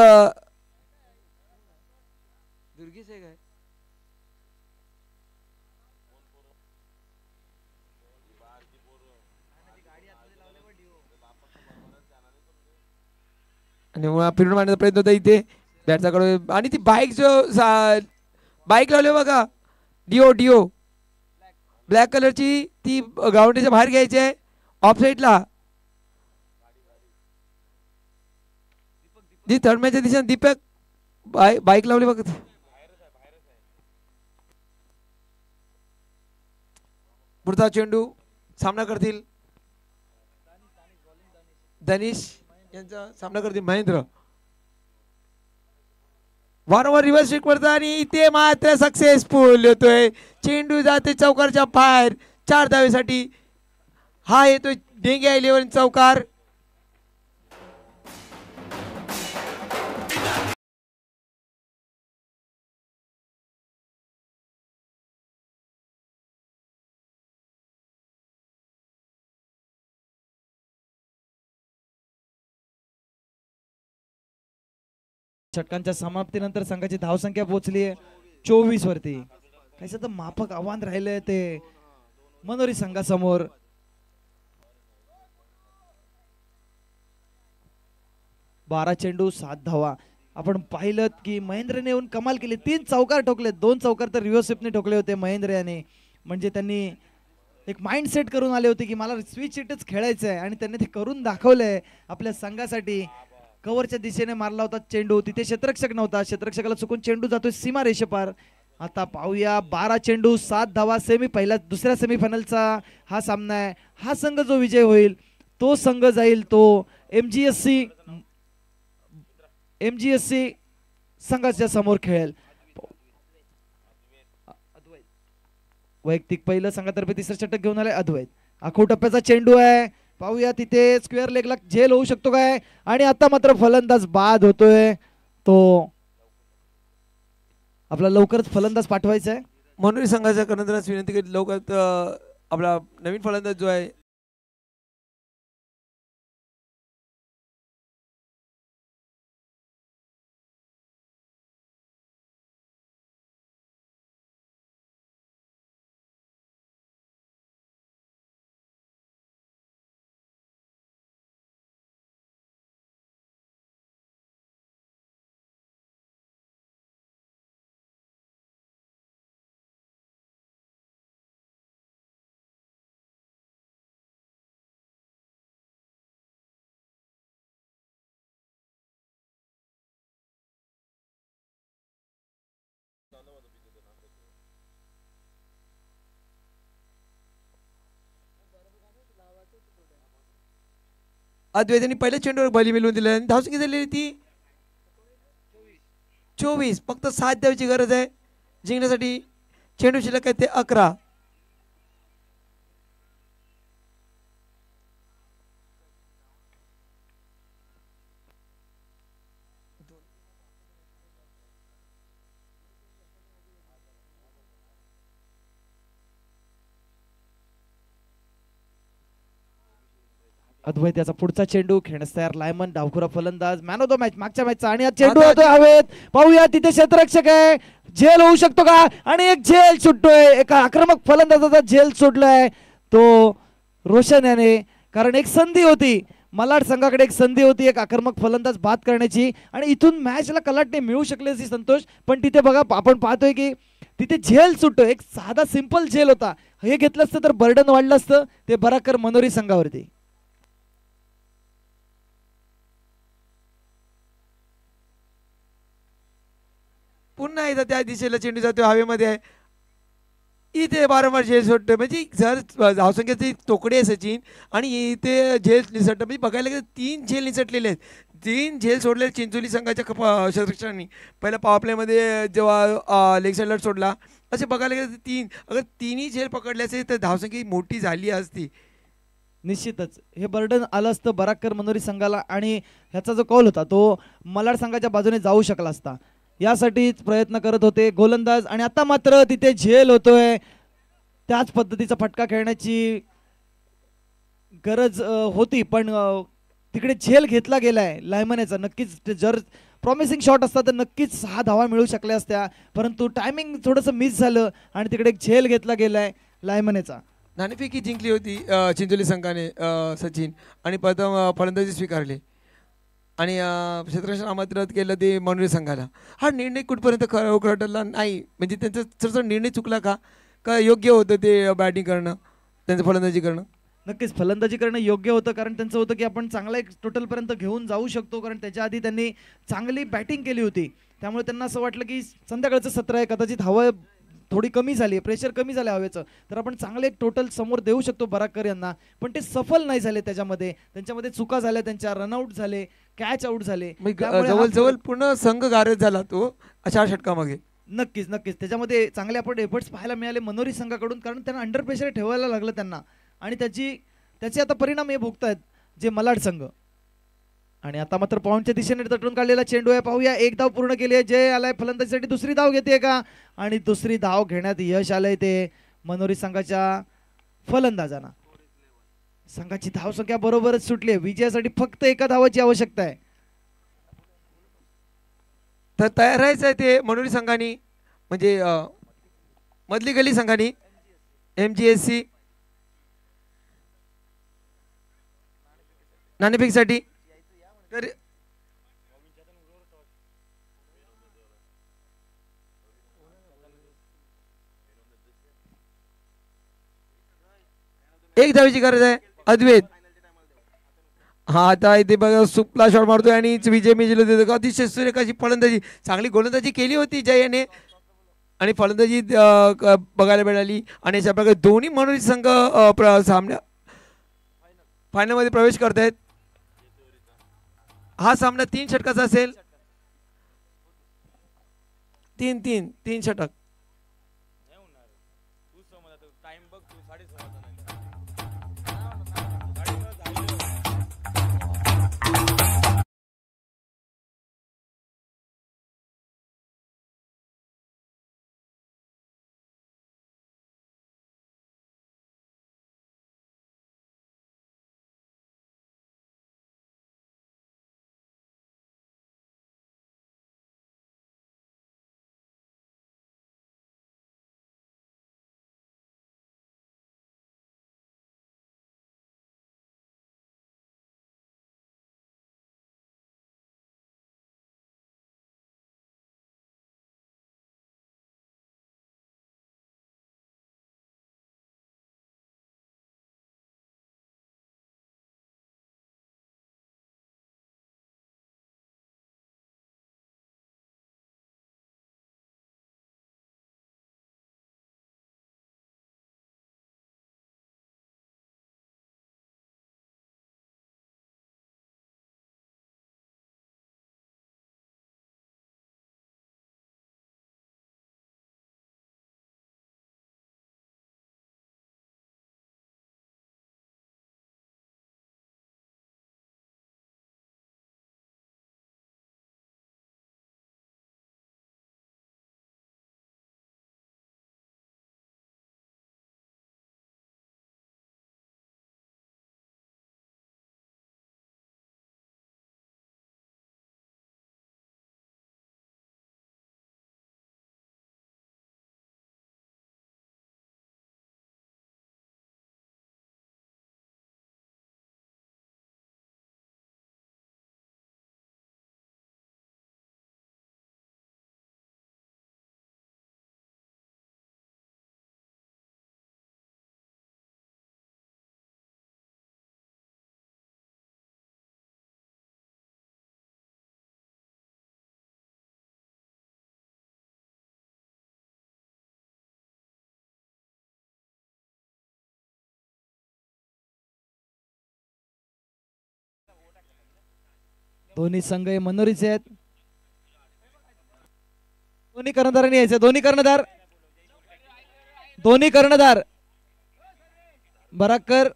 दुर्गेश आहे काय आणि फिरून मारण्याचा प्रयत्न होता इथे बॅटचा कडे आणि ती बाईक जो बाईक लावली बघा डिओ डिओ ब्लॅक कलरची ती ग्राउंडच्या बाहेर घ्यायची आहे ऑफ साईडला. जी थर्ड मॅचच्या दिशेने दीपक बाईक लावली बघ. पुढचा चेंडू सामना करतील दनिश यांचा सामना करतील महेंद्र. वारंवार रिव्हर्स स्ट्रिक करतात आणि इथे मात्र सक्सेसफुल होतोय. चेंडू जाते चौकारच्या बाहेर 4 धावेसाठी. हा येतोय डेंग्या 11 चौकार. षटकांच्या समाप्तीनंतर संघाची धावसंख्या पोहोचली आहे 24 वरती. काहीच तर माफक आव्हान राहिलंय ते मनोरी संघासमोर. बारा चेंडू 7 धावा. आपण पाहिलं की महेंद्रने येऊन कमाल केली. 3 चौकार ठोकले. 2 चौकार तर रिव्हर्स स्वीपने ठोकले होते महेंद्र याने. म्हणजे त्यांनी एक माइंड सेट करून आले होते की मला स्विच हिटच खेळायचं आहे आणि त्यांनी ते करून दाखवलंय आपल्या संघासाठी. कव्हरच्या दिशेने मारला होता चेंडू. तिथे क्षेत्ररक्षक नव्हता. क्षेत्ररक्षकाला चुकून चेंडू जातोय सीमा रेषेपार. आता पाहूया 12 चेंडू 7 धावा. दुसऱ्या सेमीफायनलचा हा सामना आहे. हा संघ जो विजय होईल तो संघ जाईल तो एमजीएससी संघाच्या समोर खेळेल. वैयक्तिक पहिलं संघातर्फे तिसरं षटक घेऊन आलाय अद्वैत. आखो टप्प्याचा चेंडू आहे. पाहूया तिथे स्क्वेअर लेगला झेल होऊ शकतो काय. आणि आता मात्र फलंदाज बाद होतोय. तो आपला लवकरच फलंदाज पाठवायचा आहे. मनोरी संघाच्या कर्णधारास विनंती केली लवकर आपला नवीन फलंदाज जो आहे अद्वैतांनी पहिल्या चेंडूवर बली मिळवून दिली आणि धावसंख्या झालेली ती 24. फक्त 7 धावांची गरज आहे जिंकण्यासाठी. चेंडू शिल्लक आहे ते 11. अद्वैत याचा पुढचा चेंडू खेळण्यास तयार. लायमन डावखुरा फलंदाज मॅन ऑफ द मॅच मागच्या मॅचचा. आणि चेंडू होतोय हवेत. पाहूया तिथे क्षेत्ररक्षक आहे. झेल होऊ शकतो का. आणि एक झेल सुटतोय. एका आक्रमक फलंदाजाचा झेल सुटलाय तो रोशन याने. कारण एक संधी होती मलाड संघाकडे. एक संधी होती एक आक्रमक फलंदाज बाद करण्याची आणि इथून मॅचला कलाटणी मिळू शकले असती संतोष. पण तिथे बघा आपण पाहतोय की तिथे झेल सुटतोय. एक साधा सिंपल झेल होता. हे घेतलं असतं तर बर्डन वाढलं असतं ते बराकर मनोरी संघावरती. पुन्हा एकदा त्या दिशेला चेंडू जातो हवेमध्ये आहे. इथे वारंवार झेल सोडतोय. म्हणजे जर धावसंख्येची तोकडे आहे सचिन आणि इथे झेल निसटतं. म्हणजे बघायला गेलं 3 झेल निसटलेले आहेत. 3 झेल सोडले चिंचोली संघाच्या क्षेत्ररक्षकांनी. पहिल्या पॉवर प्लेमध्ये जेव्हा लेग साईडला सोडला असे बघायला गेलं 3. अगर 3ही झेल पकडले असते तर धावसंख्या मोठी झाली असती. निश्चितच हे बर्डन आलं असतं बराकर मनोरी संघाला आणि ह्याचा जो कॉल होता तो मलाड संघाच्या बाजूने जाऊ शकला असता. यासाठीच प्रयत्न करत होते गोलंदाज. आणि आता मात्र तिथे झेल होतोय. त्याच पद्धतीचा फटका खेळण्याची गरज होती, पण तिकडे झेल घेतला गेलाय लायमनेचा. नक्कीच जर प्रॉमिसिंग शॉट असता तर नक्कीच 6 धावा मिळू शकल्या असत्या, परंतु टायमिंग थोडंसं मिस झालं आणि तिकडे एक झेल घेतला गेलाय लायमनेचा. नाणेफेकी जिंकली होती चिंचोली संघाने सचिन, आणि प्रथम फलंदाजी स्वीकारली आणि क्षेत्ररक्षण आमंत्रित केलं ते मनोरी संघाला. हा निर्णय कुठपर्यंत खरोखर ठरला नाही, म्हणजे त्यांचा थोडासा निर्णय चुकला का का योग्य होतं ते बॅटिंग करणं, त्यांचं फलंदाजी करणं? नक्कीच फलंदाजी करणं योग्य होतं, कारण त्यांचं होतं की आपण चांगला एक टोटलपर्यंत घेऊन जाऊ शकतो, कारण त्याच्या आधी त्यांनी चांगली बॅटिंग केली होती. त्यामुळे त्यांना असं वाटलं की संध्याकाळचं सत्र आहे, कदाचित हवा थोडी कमी झाली, प्रेशर कमी झालं हवेचं, तर आपण चांगले एक टोटल समोर देऊ शकतो बराकर यांना. पण ते सफल नाही झाले, त्यांच्यामध्ये चुका झाल्या, त्यांच्या रनआउट झाले, कॅच आउट झाले. त्यामुळे हा जवळजवळ पूर्ण संघ गारद झाला तो अशा षटकामागे. नक्कीच नक्कीच त्याच्यामध्ये चांगले आपण एफर्ट्स पाहायला मिळाले मनोरी संघाकडून, कारण त्यांना अंडर प्रेशर ठेवायला लागलं त्यांना, आणि त्याचे आता परिणाम हे भोगतायत जे मलाड संघ. आणि आता मात्र पॉईंटच्या दिशेने तटून काढलेला चेंडू आहे. पाहूया, एक धाव पूर्ण केली आहे. जय आलाय फलंदाजीसाठी, दुसरी धाव घेते का, आणि दुसरी धाव घेण्यात यश आलंय ते मनोरी संघाच्या फलंदाजांना. संघाची धावसंख्या बरोबरच सुटली आहे. विजयासाठी फक्त एका धावाची आवश्यकता आहे. तर तयार राहायचं आहे ते मनोरी संघाने, म्हणजे मधली गली संघाने MGSC नाणेफेकीसाठी. तर एक धावेची गरज आहे. अद्वैत, हा आता इथे बघा सुपला शॉट मारतोय आणि विजय मिळवला देतो. अतिशय सुरेख अशी फलंदाजी, चांगली गोलंदाजी केली होती जय याने, आणि फलंदाजी बघायला मिळाली. आणि अशा प्रकारे दोन्ही मनोरी संघ सामन्या फायनलमध्ये प्रवेश करत आहेत. हा सामना 3 षटकाचा असेल. 3 षटक. दोन्ही संघ हे मनोरीचे आहेत. दोन्ही कर्णधारांनी यायचे. दोन्ही कर्णधार बराकर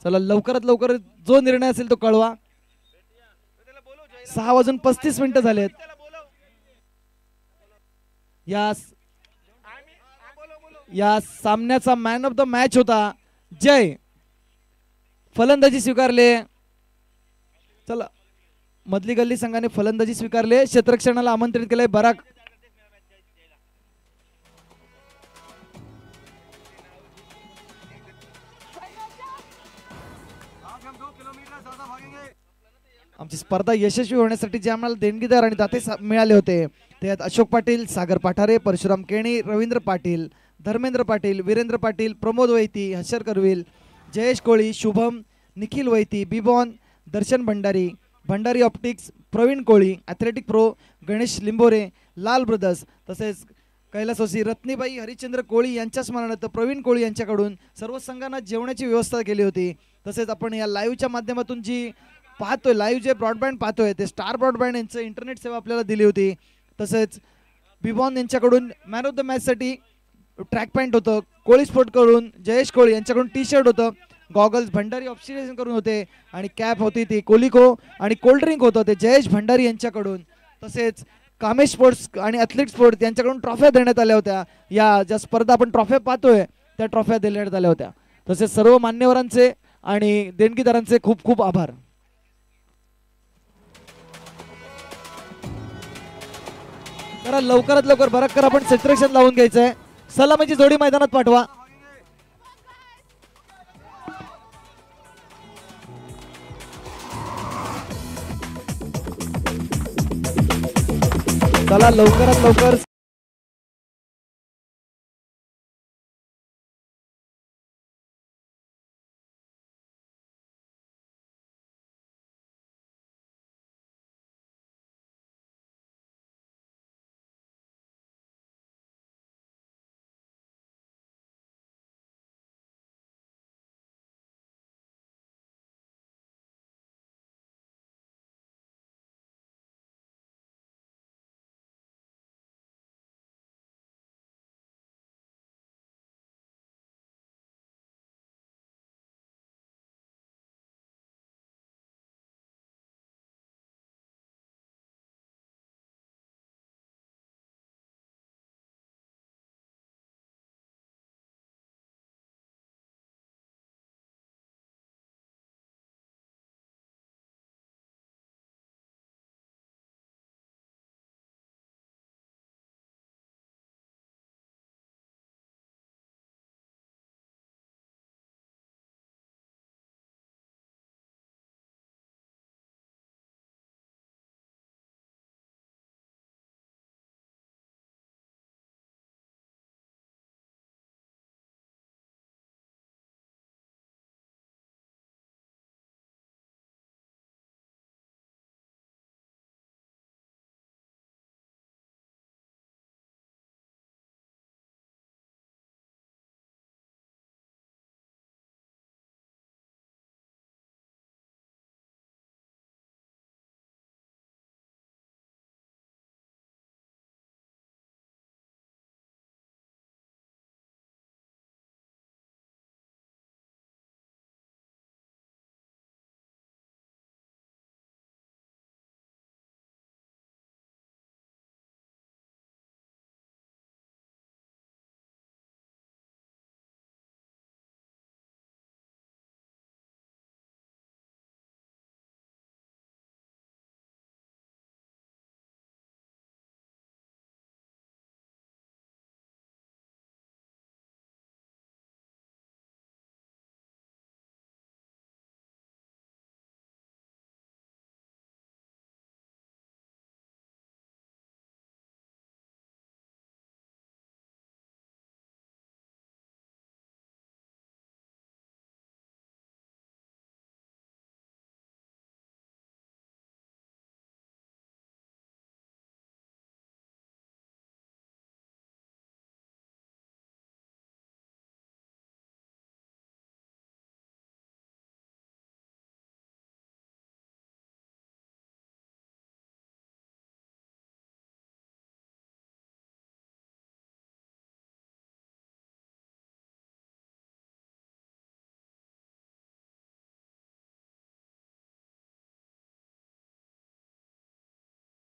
चला लवकरात लवकर जो निर्णय असेल तो कळवा. 6:35 झालेत. या सामन्याचा मॅन ऑफ द मॅच होता जय. फलंदाजी स्वीकारले. चला मधली गल्ली संघाने फलंदाजी स्वीकारले. क्षेत्ररक्षणाला आमंत्रित केलंय बराक. आमची स्पर्धा यशस्वी होण्यासाठी जे आम्हाला देणगीदार आणि दाते मिळाले होते त्यात अशोक पाटील, सागर पाठारे, परशुराम केणी, रवींद्र पाटील, धर्मेंद्र पाटील, वीरेंद्र पाटील, प्रमोद वैती, हर्षर करविल, जयेश कोळी, शुभम, निखिल वैती, बिबॉन, दर्शन भंडारी, भंडारी ऑप्टिक्स, प्रवीण कोळी, ॲथलेटिक प्रो, गणेश लिंबोरे, लाल ब्रदर्स, तसेच कैलासवासी रत्नीबाई हरिश्चंद्र कोळी यांच्या स्मरणार्थ प्रवीण कोळी यांच्याकडून सर्व संघांना जेवणाची व्यवस्था केली होती. तसेच आपण या लाईव्हच्या माध्यमातून जी पाहतोय, लाईव्ह जे ब्रॉडबँड पाहतोय ते स्टार ब्रॉडबँड यांचं इंटरनेट सेवा आपल्याला दिली होती. तसेच बिबॉन यांच्याकडून मॅन ऑफ द मॅचसाठी ट्रॅक पॅन्ट होतं. कोळी स्पोर्टकडून जयेश कोळी यांच्याकडून टी शर्ट होतं. गॉगल्स भंडारी ऑप्शिनेशन करून होते आणि कॅप होती ती कोलिको आणि कोल्ड्रिंक होतं ते जयेश भंडारी यांच्याकडून. तसेच कामेश स्पोर्ट्स आणि ॲथलीट स्पोर्ट्स यांच्याकडून ट्रॉफ्या देण्यात आल्या होत्या. या ज्या स्पर्धा आपण ट्रॉफ्या पाहतोय त्या ट्रॉफ्या देण्यात आल्या होत्या. तसेच सर्व मान्यवरांचे आणि देणगीदारांचे खूप खूप आभार. जरा लवकरात लवकर बराकर आपण क्षेत्ररक्षण लावून घ्यायचंय. सलामीची जोडी मैदानात पाठवा. चला लवकरात लवकर